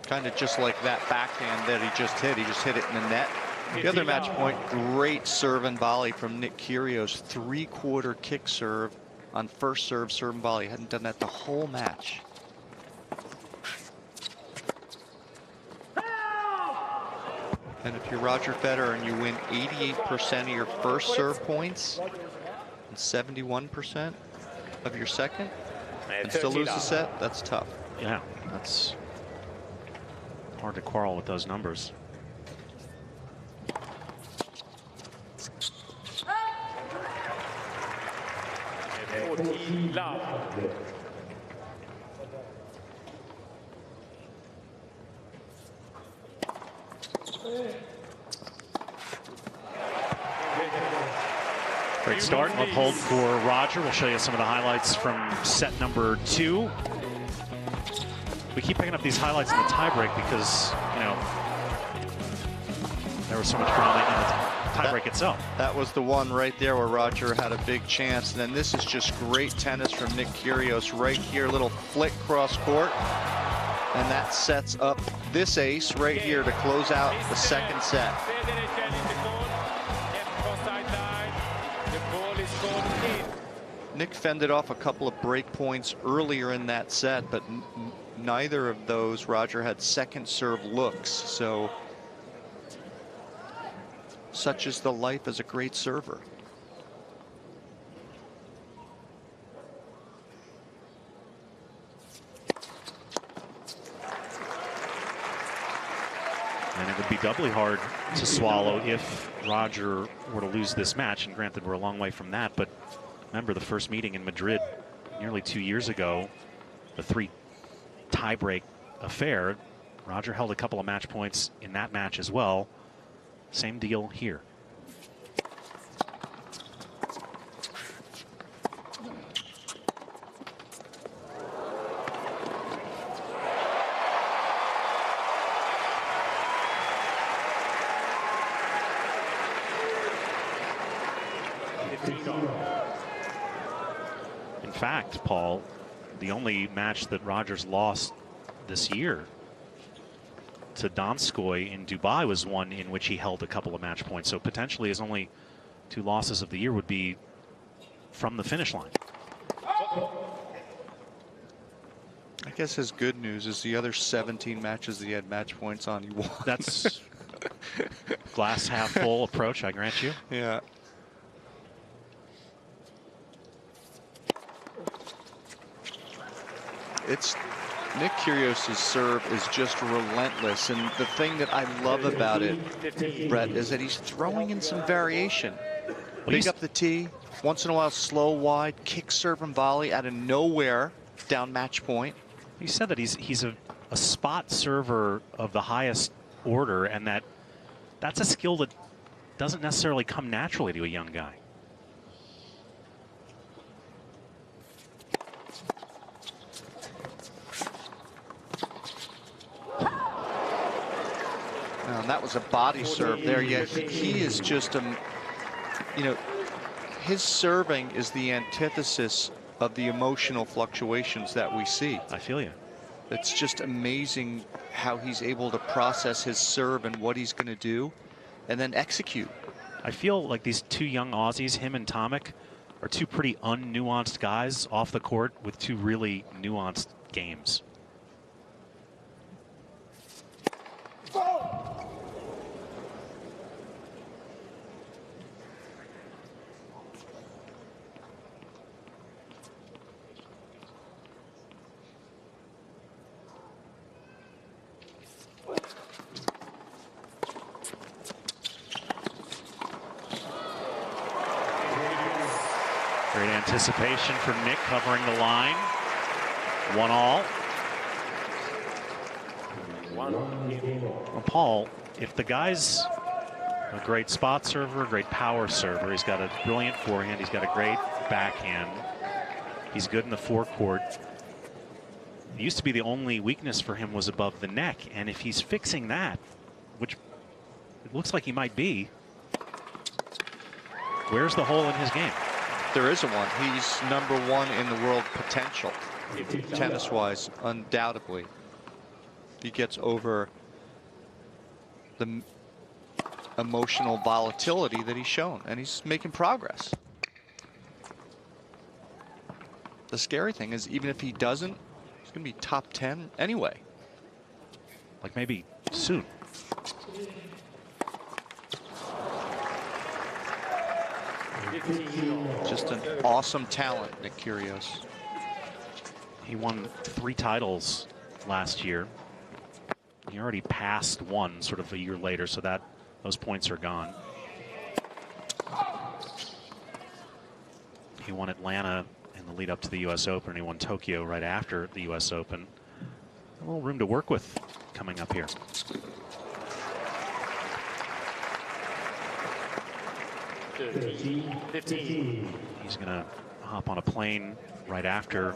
D: Kind of just like that backhand that he just hit. He just hit it in the net. The other match point, great serve and volley from Nick Kyrgios. 3/4 kick serve on first serve, serve and volley. Hadn't done that the whole match. And if you're Roger Federer and you win 88% of your first serve points and 71% of your second and still lose the set, that's tough.
C: Yeah, that's hard to quarrel with those numbers. Great start, love hold for Roger. We'll show you some of the highlights from set number 2. We keep picking up these highlights in the tiebreak because, you know, there was so much drama in the tiebreak itself.
D: That was the one right there where Roger had a big chance. And then this is just great tennis from Nick Kyrgios right here. Little flick cross court. And that sets up this ace right here to close out the second set. Nick fended off a couple of break points earlier in that set, but neither of those Roger had second serve looks. So such is the life as a great server.
C: And it would be doubly hard to swallow if Roger were to lose this match. And granted, we're a long way from that. But remember the first meeting in Madrid nearly 2 years ago, the 3 tiebreak affair. Roger held a couple of match points in that match as well. Same deal here. In fact, Paul, the only match that Rogers lost this year to Donskoy in Dubai was one in which he held a couple of match points. So potentially his only 2 losses of the year would be from the finish line.
D: I guess his good news is the other 17 matches that he had match points on, he won.
C: That's glass half full approach, I grant you.
D: Yeah. It's Nick Kyrgios' serve is just relentless, and the thing that I love about it, Brett, is that he's throwing in some variation. Big up the tee, once in a while slow wide, kick, serve, and volley out of nowhere down match point.
C: He said that he's a spot server of the highest order, and that's a skill that doesn't necessarily come naturally to a young guy.
D: And that was a body serve there. Yeah, he is just you know, his serving is the antithesis of the emotional fluctuations that we see.
C: I feel you.
D: It's just amazing how he's able to process his serve and what he's going to do and then execute.
C: I feel like these 2 young Aussies, him and Tomic, are 2 pretty unnuanced guys off the court with 2 really nuanced games. Great anticipation for Nick covering the line. 1-all. Well, Paul, if the guy's a great spot server, a great power server, he's got a brilliant forehand, he's got a great backhand, he's good in the forecourt. It used to be the only weakness for him was above the neck, and if he's fixing that, which it looks like he might be, where's the hole in his game?
D: There isn't one. He's #1 in the world potential, tennis-wise, undoubtedly. He gets over the emotional volatility that he's shown, and he's making progress. The scary thing is, even if he doesn't, he's going to be top 10 anyway.
C: Like maybe soon.
D: Just an awesome talent, Nick Kyrgios.
C: He won 3 titles last year. He already passed 1 sort of a year later, so that those points are gone. He won Atlanta in the lead up to the U.S. Open, and he won Tokyo right after the U.S. Open. A little room to work with coming up here. He's going to hop on a plane right after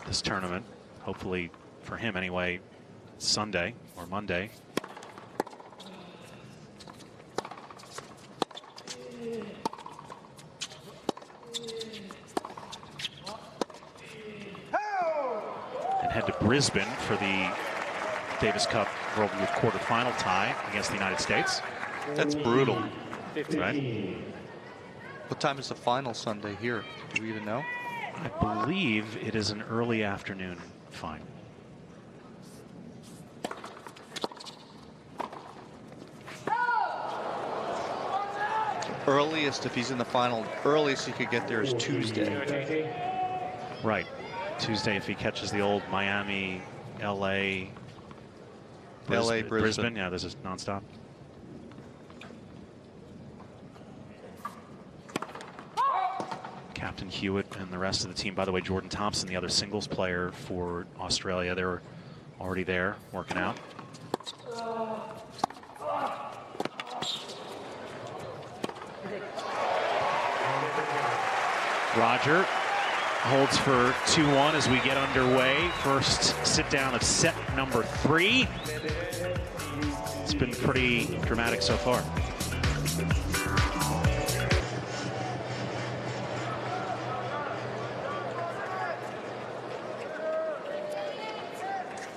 C: this tournament, hopefully for him anyway, Sunday or Monday. And head to Brisbane for the Davis Cup World quarterfinal tie against the United States.
D: That's brutal.
C: Right?
D: What time is the final Sunday here? Do we even know?
C: I believe it is an early afternoon fine.
D: Earliest, if he's in the final, earliest he could get there is Tuesday.
C: Right. Tuesday if he catches the old Miami, LA, Brisbane. Yeah, this is nonstop. Captain Hewitt and the rest of the team. By the way, Jordan Thompson, the other singles player for Australia, they're already there working out. Roger holds for 2-1 as we get underway. First sit down of set number 3. It's been pretty dramatic so far.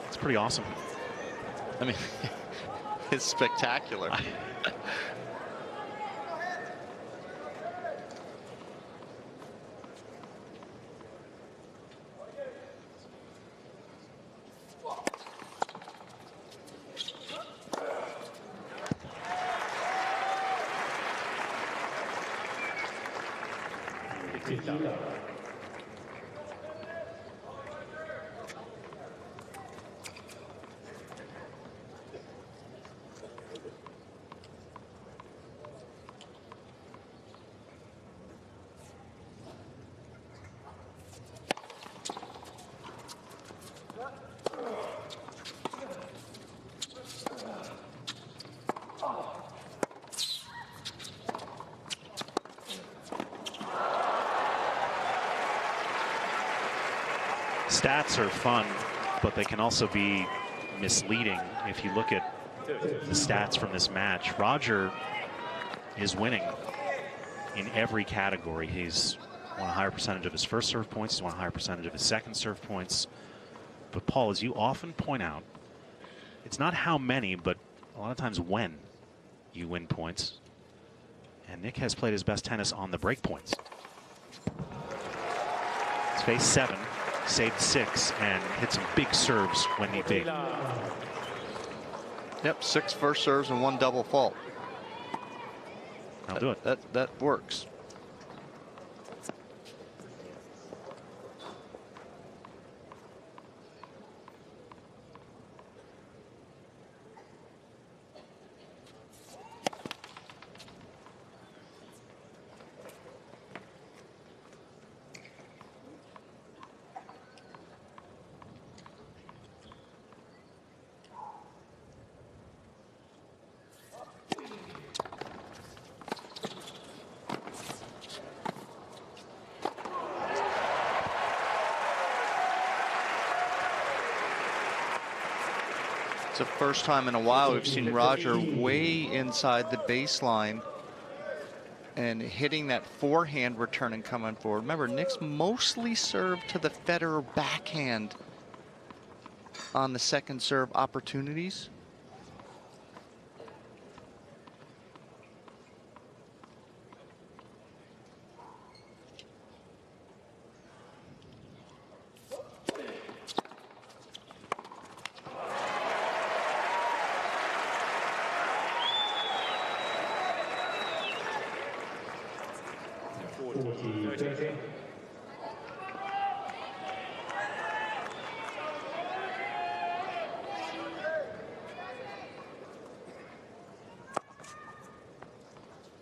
C: It's pretty awesome.
D: I mean, it's spectacular. Stats are fun, but they can also be misleading. If you look at the stats from this match, Roger is winning in every category. He's won a higher percentage of his first serve points. He's won a higher percentage of his second serve points. But Paul, as you often point out, it's not how many, but a lot of times when you win points. And Nick has played his best tennis on the break points. He's faced 7. Saved 6 and hit some big serves when need be. Yep, 6 first serves and 1 double fault.
C: I'll do it.
D: That works. It's the first time in a while we've seen Roger way inside the baseline and hitting that forehand return and coming forward. Remember, Nick's mostly served to the Federer backhand on the second serve opportunities.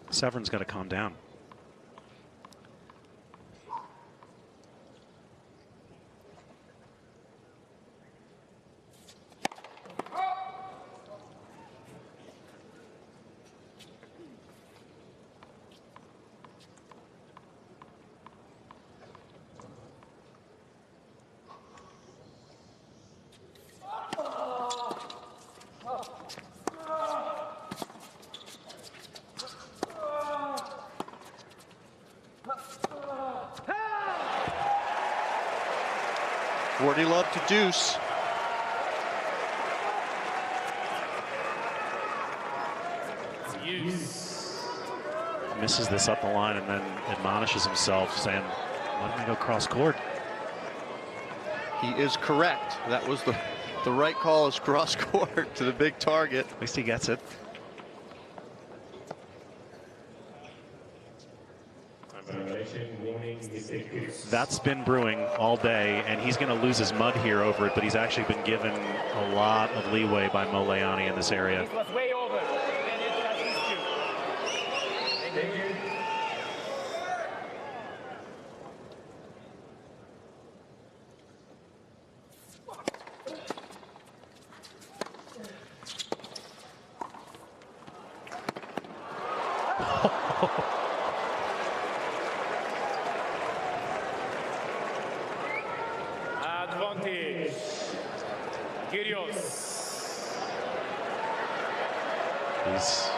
C: Severin's got to calm down.
D: Wardy love to deuce.
C: Misses this up the line and then admonishes himself, saying, Let him go cross court.
D: He is correct. That was the right call, is cross court to the big target.
C: At least he gets it. That's been brewing all day, and he's going to lose his mud here over it, but he's actually been given a lot of leeway by Molayani in this area.
B: It was way over. Thank you. Advantage. Kygrios.
C: He's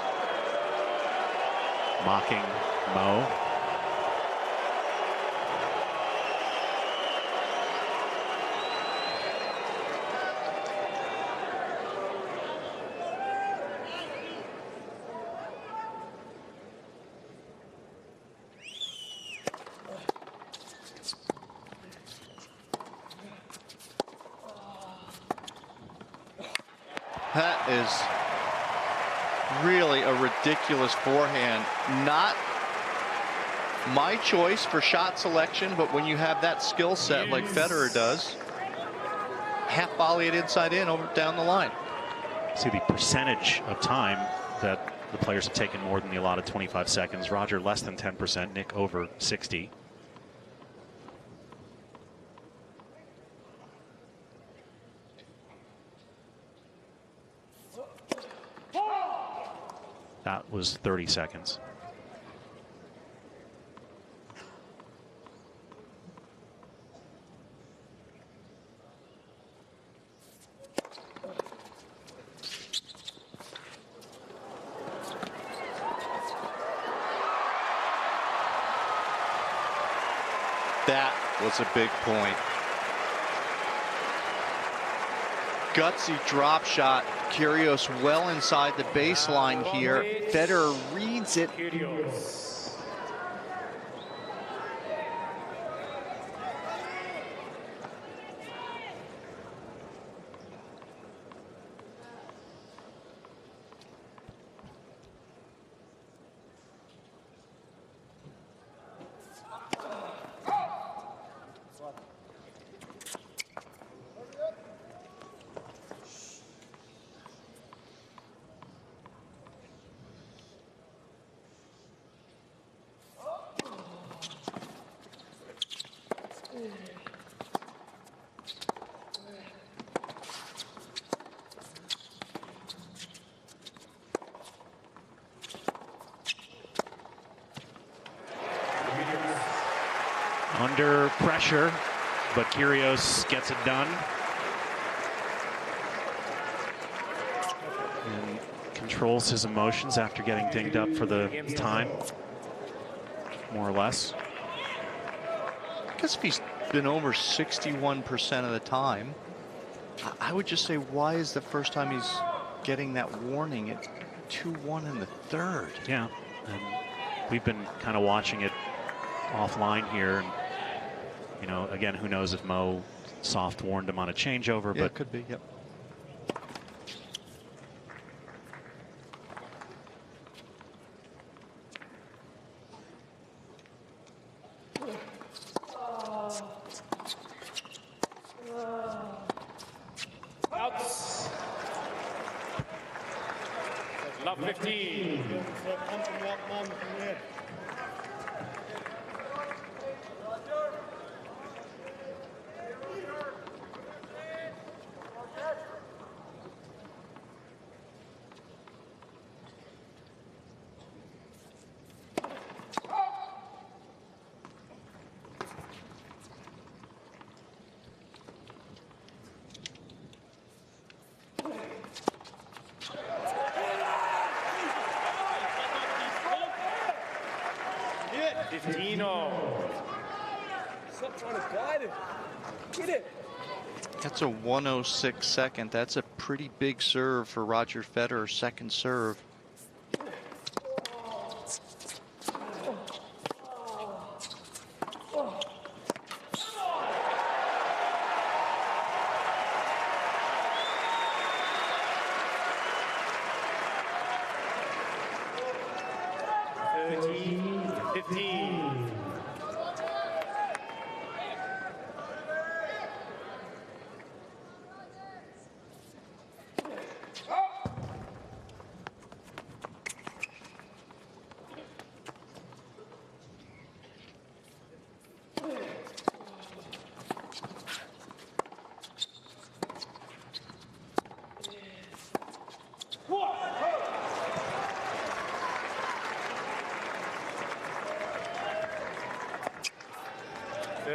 C: mocking Mo.
D: That is really a ridiculous forehand. Not my choice for shot selection, but when you have that skill set like Federer does, half volley it inside in over down the line.
C: See the percentage of time that the players have taken more than the allotted 25 seconds. Roger less than 10%, Nick over 60. That was 30 seconds.
D: That was a big point. Gutsy drop shot. Kyrgios well inside the baseline here. Federer reads it.
C: Under pressure, but Kyrgios gets it done. And controls his emotions after getting dinged up for the time, more or less.
D: I guess if he's been over 61% of the time, I would just say, why is the first time he's getting that warning at 2-1 in the third?
C: Yeah, and we've been kind of watching it offline here. And, you know, again, who knows if Mo soft warned him on a changeover,
D: Yeah,
C: but
D: it could be, yep.
B: Outs. Love 15.
E: Stop trying to guide him. Get it.
D: That's a 106 second. That's a pretty big serve for Roger Federer, second serve.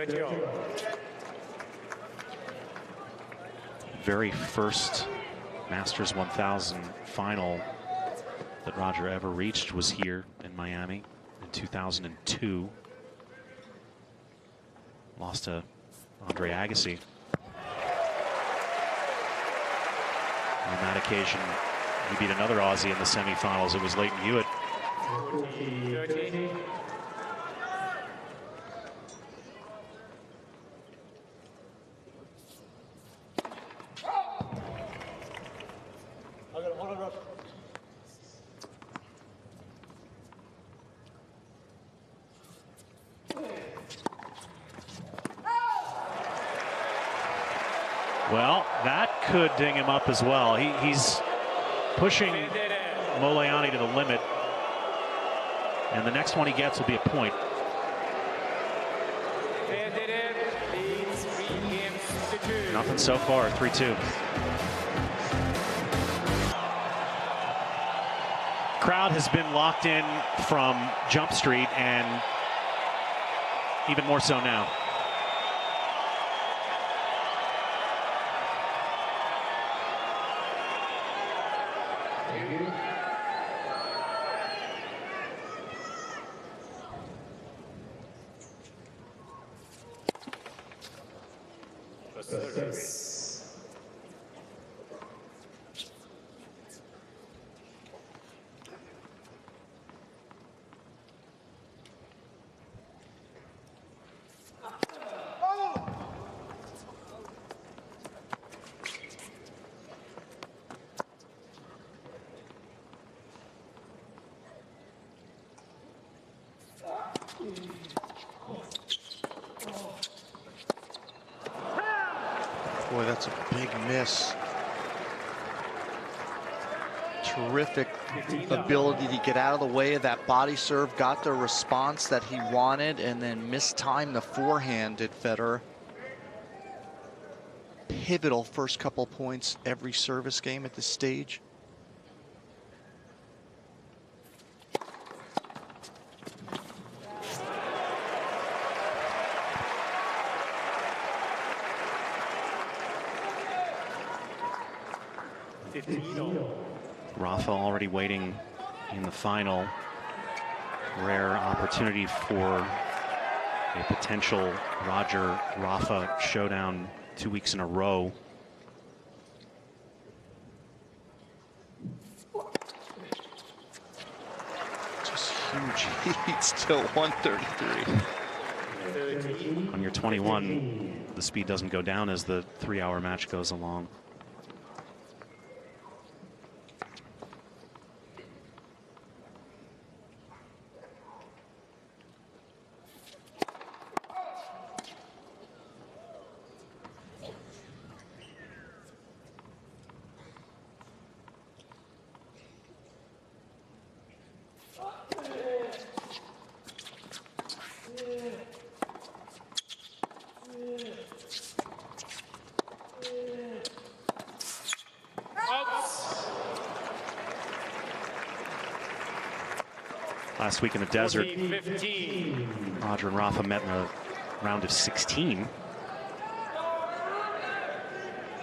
B: 30 all.
C: Very first Masters 1000 final that Roger ever reached was here in Miami in 2002. Lost to Andre Agassi. On that occasion, he beat another Aussie in the semifinals. It was Leighton Hewitt.
B: 30.
C: Well, that could ding him up as well. He's pushing Molayani to the limit. And the next one he gets will be a point.
B: Federer leads 3 games to 2.
C: Nothing so far, 3-2. Crowd has been locked in from Jump Street, and even more so now.
D: Boy, that's a big miss. Terrific ability to get out of the way of that body serve, got the response that he wanted, and then mistimed the forehand, did Federer. Pivotal first couple points every service game at this stage.
C: Rafa already waiting in the final. Rare opportunity for a potential Roger-Rafa showdown 2 weeks in a row.
D: Just huge heat, still 133.
C: On your 21, the speed doesn't go down as the 3-hour match goes along. Last week in the desert,
B: 15.
C: Roger and Rafa met in a round of 16.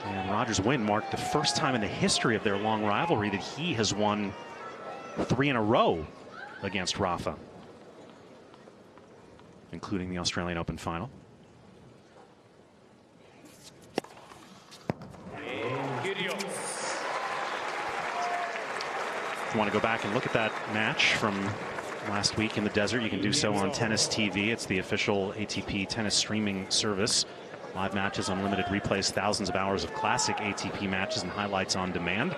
C: And Roger's win marked the first time in the history of their long rivalry that he has won 3 in a row against Rafa, including the Australian Open final.
B: Kygrios.
C: If you want to go back and look at that match from last week in the desert, you can do so on Tennis TV. It's the official ATP tennis streaming service. Live matches, unlimited replays, thousands of hours of classic ATP matches and highlights on demand.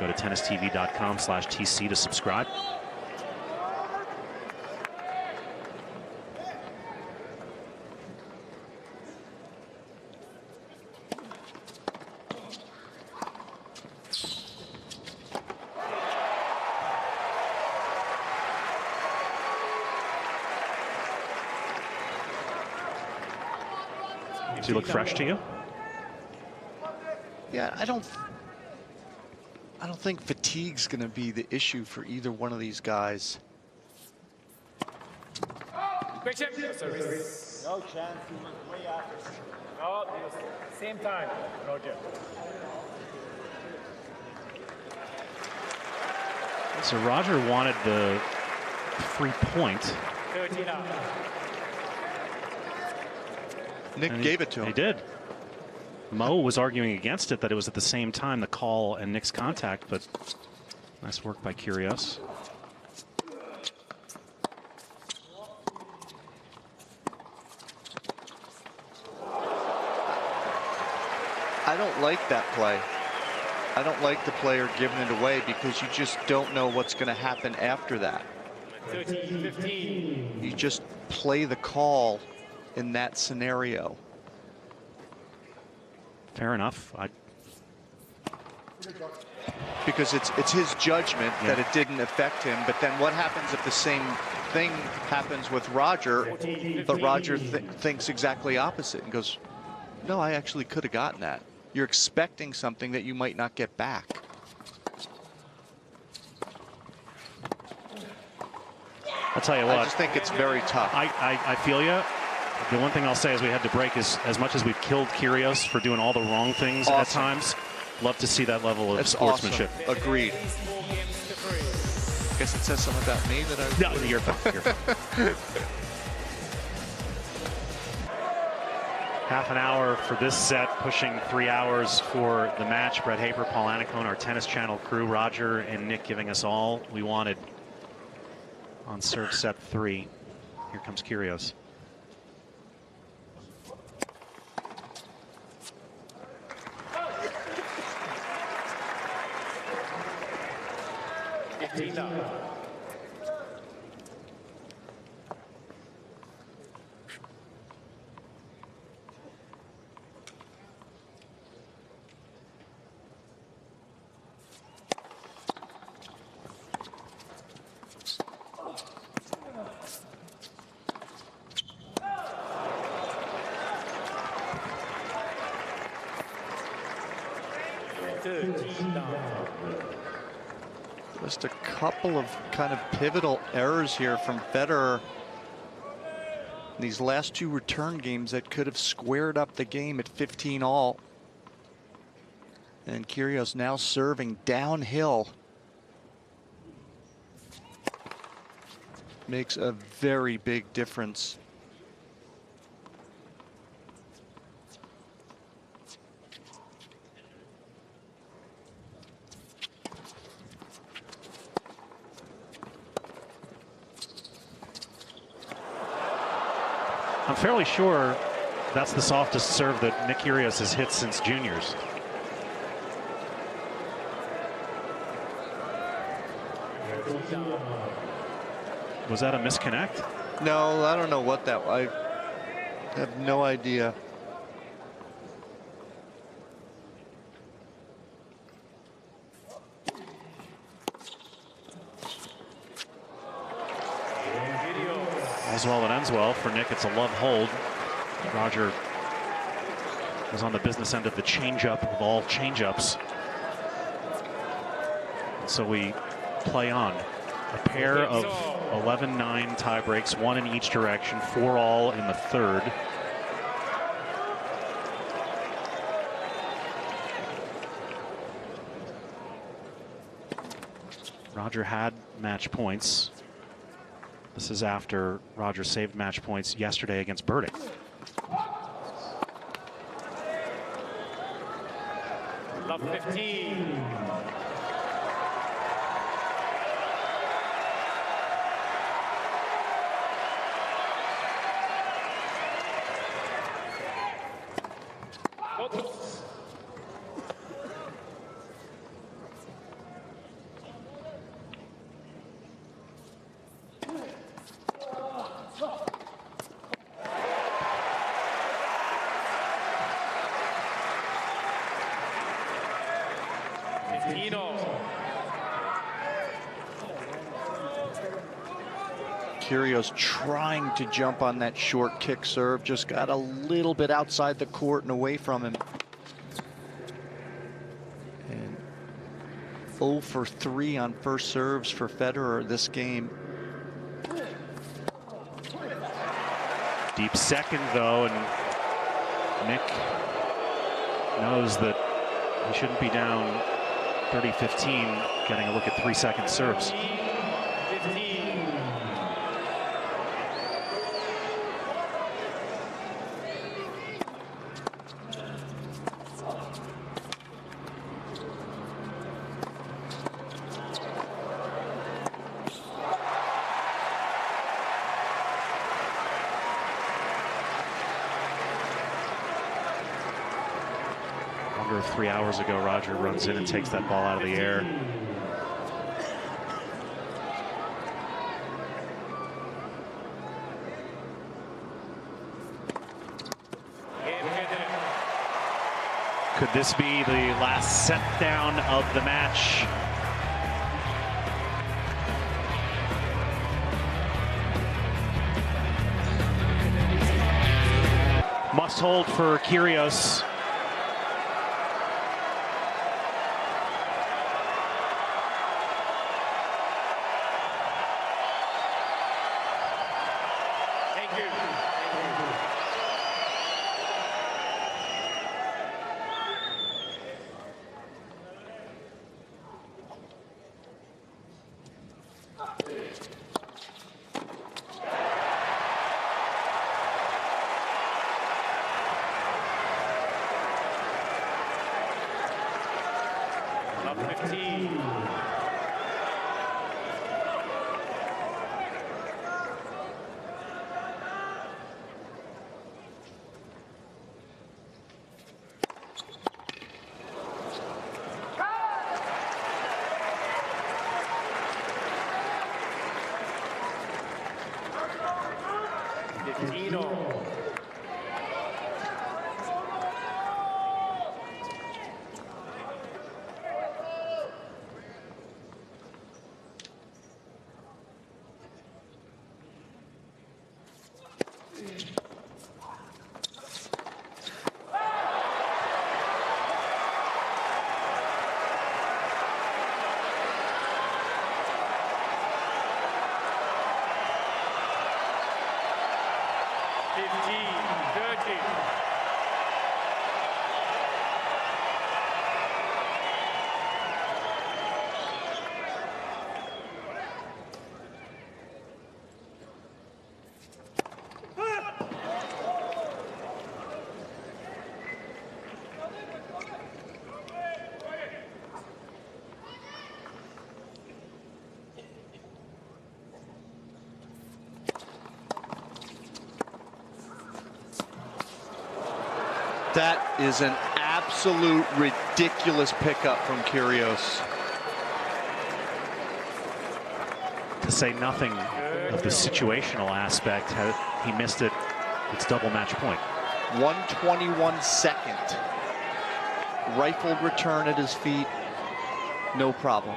C: Go to tennistv.com/TC to subscribe. Does he look fresh to you?
D: Yeah, I don't think fatigue's going to be the issue for either one of these guys.
B: Great service.
E: No chance. He was way after. No, it was same time, Roger.
C: So Roger wanted the free point.
B: 13 up.
D: Nick gave it to him.
C: He did. Mo was arguing against it, that it was at the same time, the call and Nick's contact, but nice work by Kyrgios.
D: I don't like that play. I don't like the player giving it away because you just don't know what's going to happen after that.
B: 13-15.
D: You just play the call in that scenario.
C: Fair enough.
D: Because it's his judgment that it didn't affect him. But then what happens if the same thing happens with Roger, but Roger thinks exactly opposite and goes, no, I actually could have gotten that. You're expecting something that you might not get back.
C: I'll tell you what.
D: I just think it's very tough.
C: I feel you. The one thing I'll say as we head to break is, as much as we've killed Kyrgios for doing all the wrong things at times, love to see that level of sportsmanship.
D: Awesome. Agreed. Guess it says something about me that I...
C: No, you're fine. You're fine. Half an hour for this set, pushing 3 hours for the match. Brett Haber, Paul Annacone, our Tennis Channel crew, Roger and Nick giving us all we wanted on serve set 3. Here comes Kyrgios.
D: Just a couple of kind of pivotal errors here from Federer in these last 2 return games that could have squared up the game at 15 all. And Kyrgios now serving downhill. Makes a very big difference.
C: I'm fairly sure that's the softest serve that Nick Kyrgios has hit since juniors. Was that a misconnect?
D: No, I don't know what that was. I have no idea.
C: All's well that ends well. For Nick, it's a love hold. Roger was on the business end of the changeup of all changeups. So we play on. A pair of 11-9 tie breaks, 1 in each direction, 4 all in the third. Roger had match points. This is after Roger saved match points yesterday against Burdick.
B: Love 15.
D: Kyrgios trying to jump on that short kick serve, just got a little bit outside the court and away from him. And 0 for 3 on first serves for Federer this game.
C: Deep second, though, and Nick knows that he shouldn't be down 30-15, getting a look at 3-second serves.
B: 15.
C: Wonder if 3 hours ago Roger runs in and takes that ball out of the air. Could this be the last set down of the match? Must hold for Kyrgios.
B: Up 15.
D: That is an absolute ridiculous pickup from Kyrgios.
C: To say nothing of the situational aspect, he missed it. It's double match point.
D: 121 second. Rifled return at his feet. No problem.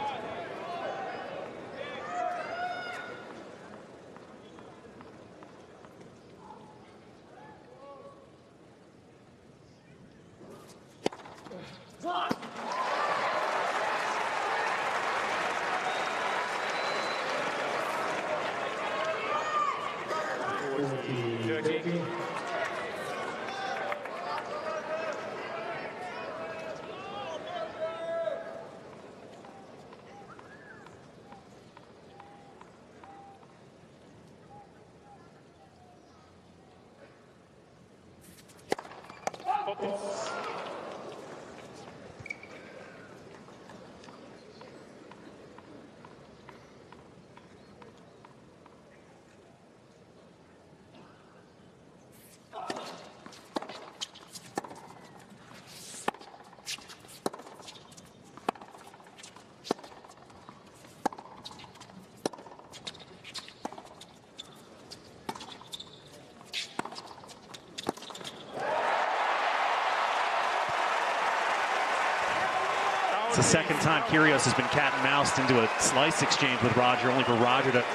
C: It's the second time Kyrgios has been cat and moused into a slice exchange with Roger, only for Roger to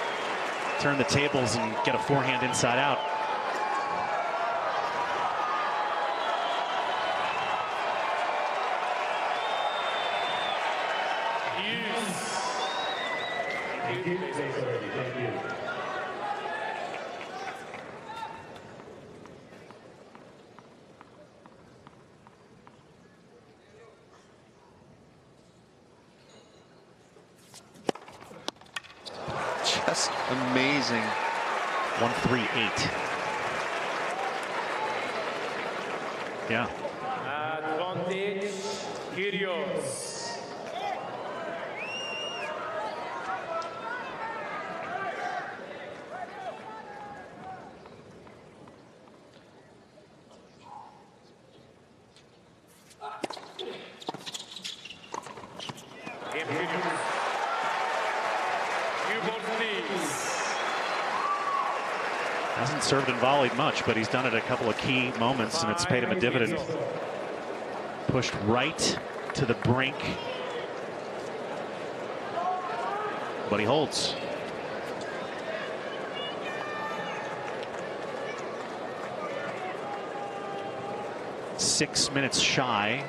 C: turn the tables and get a forehand inside out.
D: Just amazing.
C: 1-3-8. Yeah.
B: Advantage, Kyrgios. Game Kyrgios. Few balls, please.
C: Hasn't served and volleyed much, but he's done it a couple of key moments, and it's paid him a dividend. Pushed right to the brink, but he holds. Six minutes shy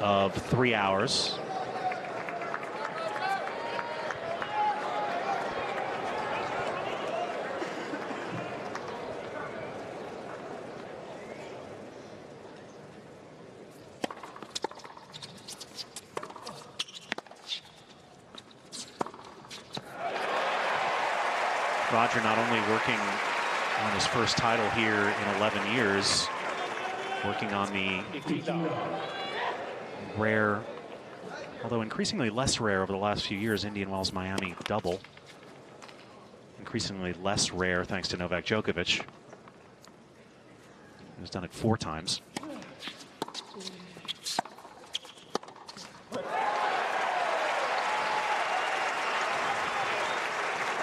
C: of 3 hours. Roger not only working on his first title here in 11 years, working on the rare, although increasingly less rare over the last few years, Indian Wells Miami double. Increasingly less rare thanks to Novak Djokovic, who's done it 4 times.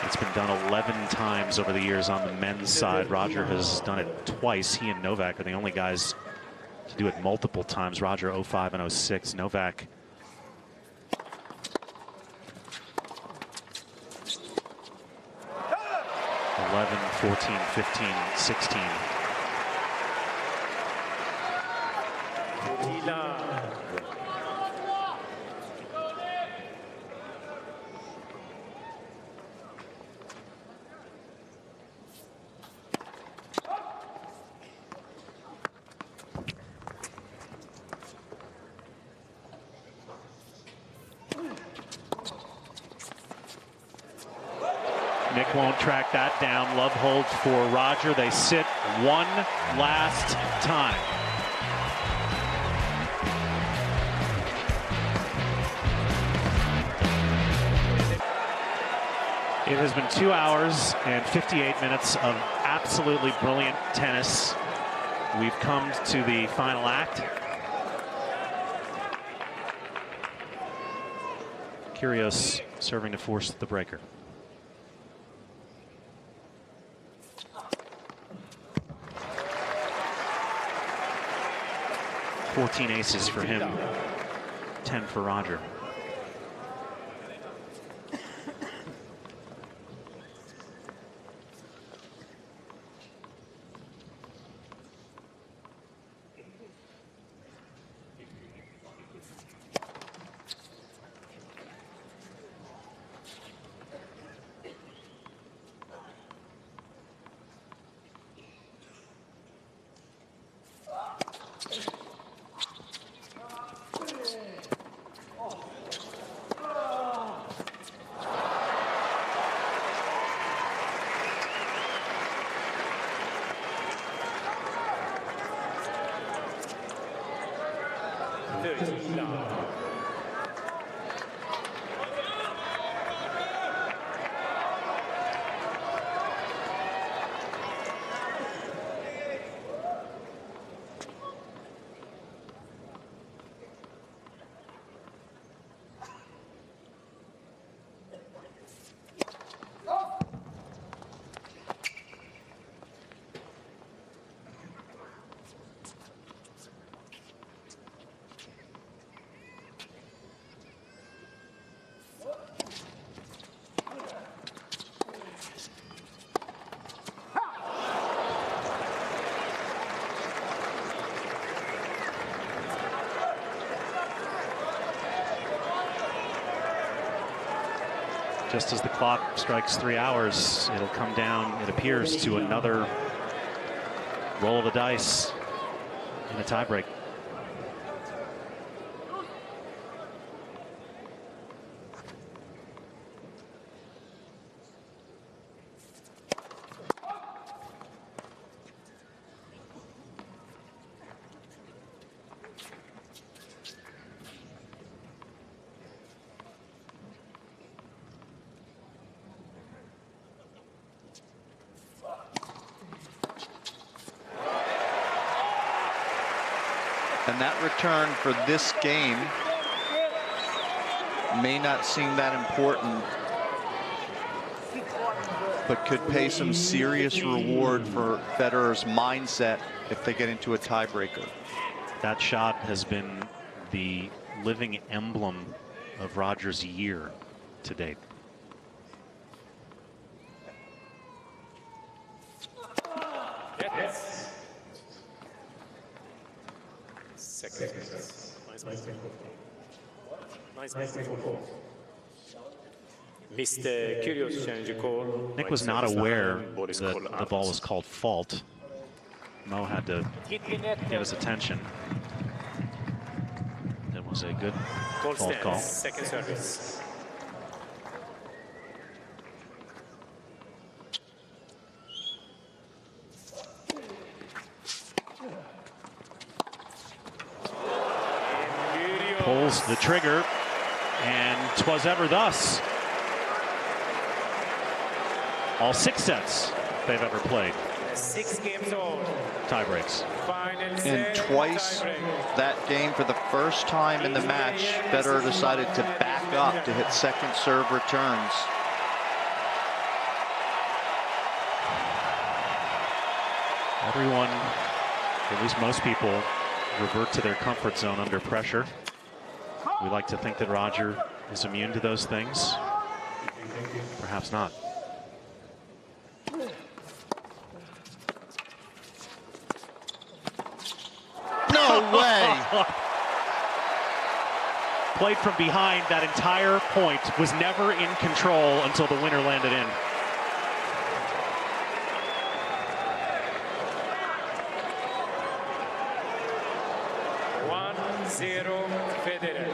C: It's been done 11 times over the years on the men's side. Roger has done it twice. He and Novak are the only guys to do it multiple times. Roger 05 and 06. Novak 11, 14, 15, 16. Nick won't track that down. Love holds for Roger. They sit one last time. It has been 2 hours and 58 minutes of absolutely brilliant tennis. We've come to the final act. Kyrgios serving to force the breaker. 14 aces for him, 10 for Roger. Just as the clock strikes 3 hours, it'll come down, it appears, to another roll of the dice in a tiebreak.
D: And that return for this game may not seem that important, but could pay some serious reward for Federer's mindset if they get into a tiebreaker.
C: That shot has been the living emblem of Roger's year to date.
B: Yes. Second. Nice. Mr. Kyrgios change call.
C: Nick was not aware that the ball was called fault. Mo had to get his attention. It was a good fault call.
B: Second service.
C: Pulls the trigger, and 'twas ever thus. All 6 sets they've ever played.
B: 6 games old.
C: Tie breaks.
D: And twice that game, for the first time in the match, Federer decided to back up to hit second serve returns.
C: Everyone, at least most people, revert to their comfort zone under pressure. We like to think that Roger is immune to those things. Perhaps not.
D: No way!
C: Played from behind, that entire point was never in control until the winner landed in.
B: Federer.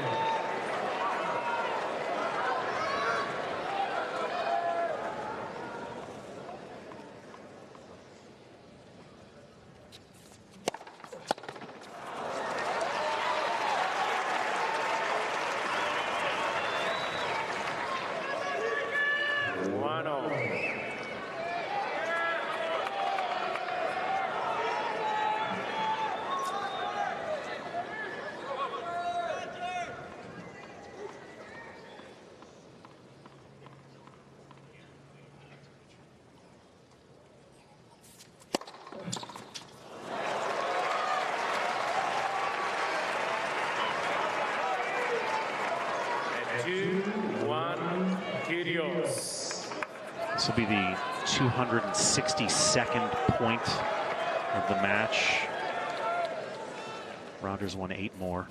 B: Kygrios.
C: This will be the 262nd point of the match. Rogers won 8 more.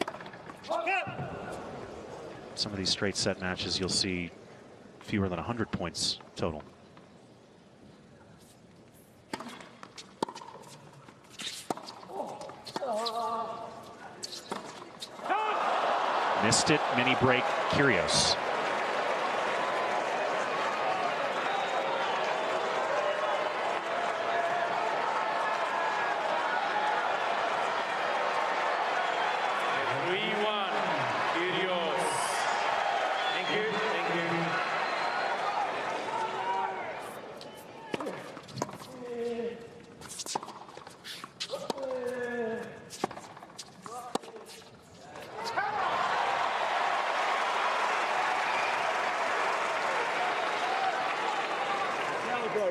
C: Some of these straight set matches, you'll see fewer than 100 points total. Missed it, mini break, Kyrgios.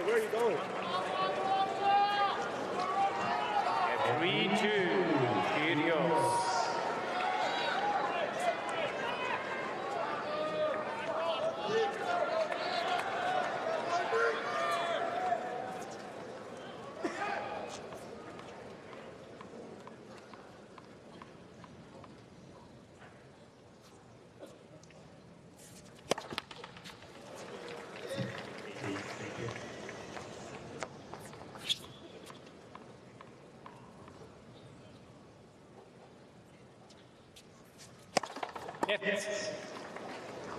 E: Where are you going?
B: 3-2, Kyrgios.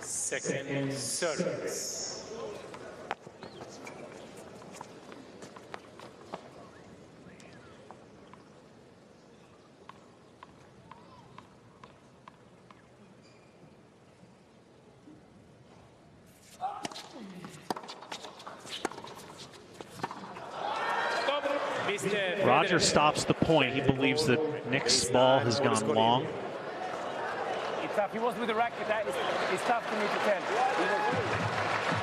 B: Second service. Stop. Mr.
C: Roger stops the point. He believes that Nick's ball has gone long.
E: It's tough. He was with the racket. It's tough for me to tell.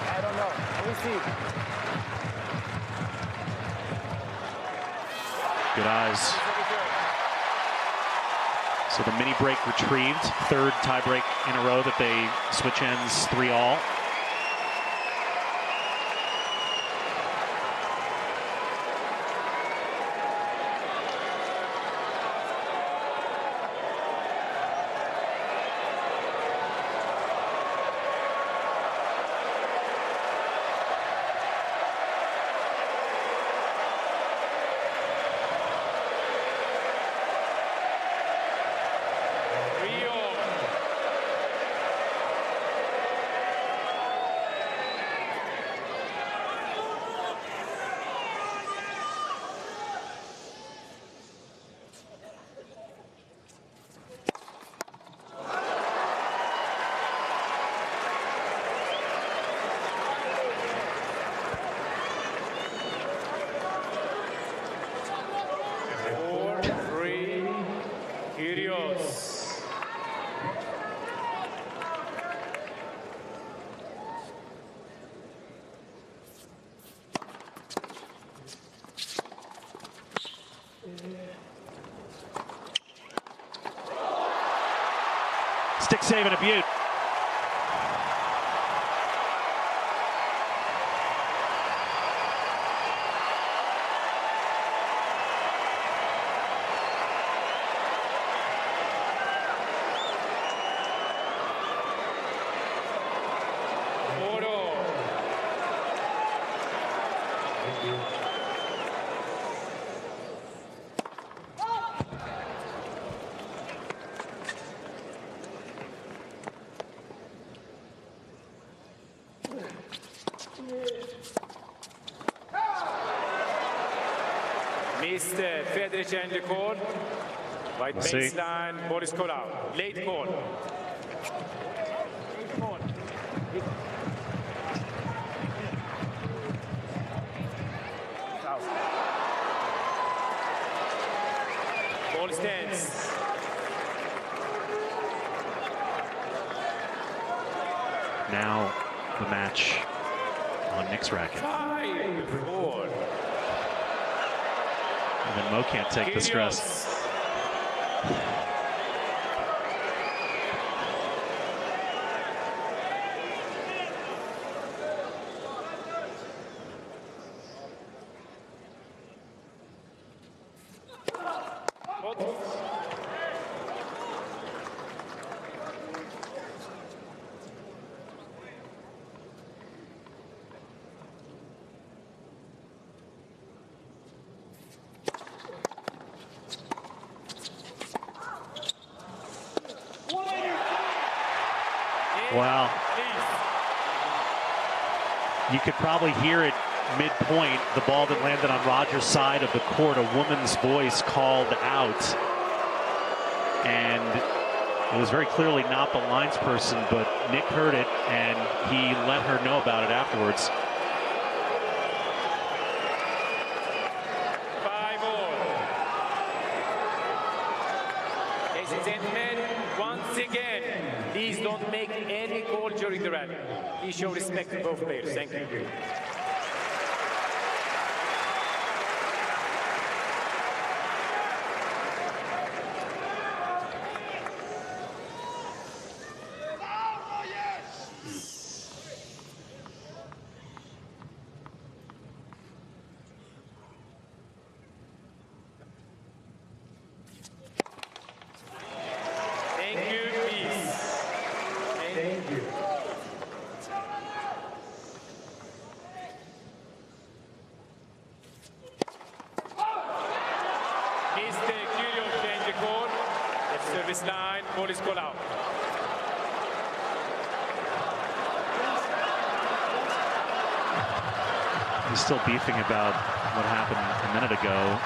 E: I don't know. We'll see.
C: Good eyes. So the mini break retrieved. Third tie break in a row that they switch ends 3-all.
B: Kygrios.
C: Stick save and a beaut.
B: Missed Federer change the call. White baseline, ball is called out. Late call. Ball stands.
C: Now the match on Nick's racket.
B: 5-4.
C: Even Mo can't take the stress. Wow. You could probably hear it midpoint, the ball that landed on Roger's side of the court, a woman's voice called out. And it was very clearly not the lines person, but Nick heard it and he let her know about it afterwards.
B: 5-all. Ladies and gentlemen, once again, please don't make any call during the rally. Please show respect to both players. Thank you. Thank you, please. Thank you. Mr. Kygrios change the call. Left service line, ball is called out.
C: He's still beefing about what happened a minute ago.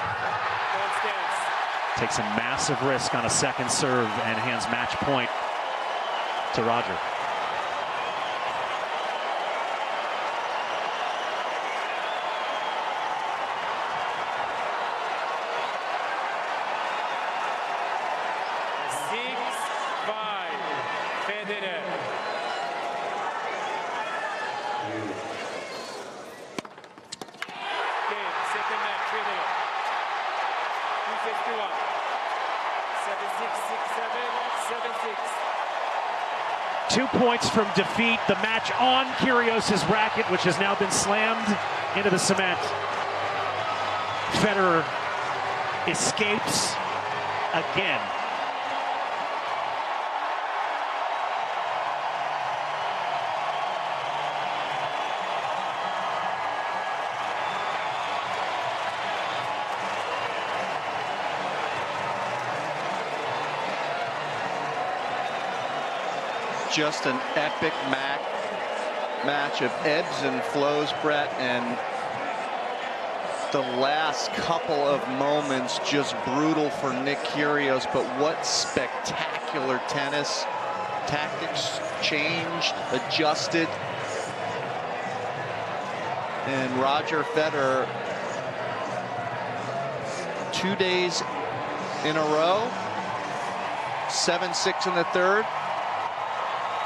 B: Ball stands.
C: Takes a massive risk on a second serve and hands match point to Roger.
B: Federer. Game, second match, Federer. 2-6-1. 7-6, 6-7, 7-6.
C: 2 points from defeat. The match on Kyrgios' racket, which has now been slammed into the cement. Federer escapes again.
D: Just an epic match of ebbs and flows, Brett, and the last couple of moments just brutal for Nick Kyrgios, but what spectacular tennis. Tactics changed, adjusted, and Roger Federer 2 days in a row, 7-6 in the third,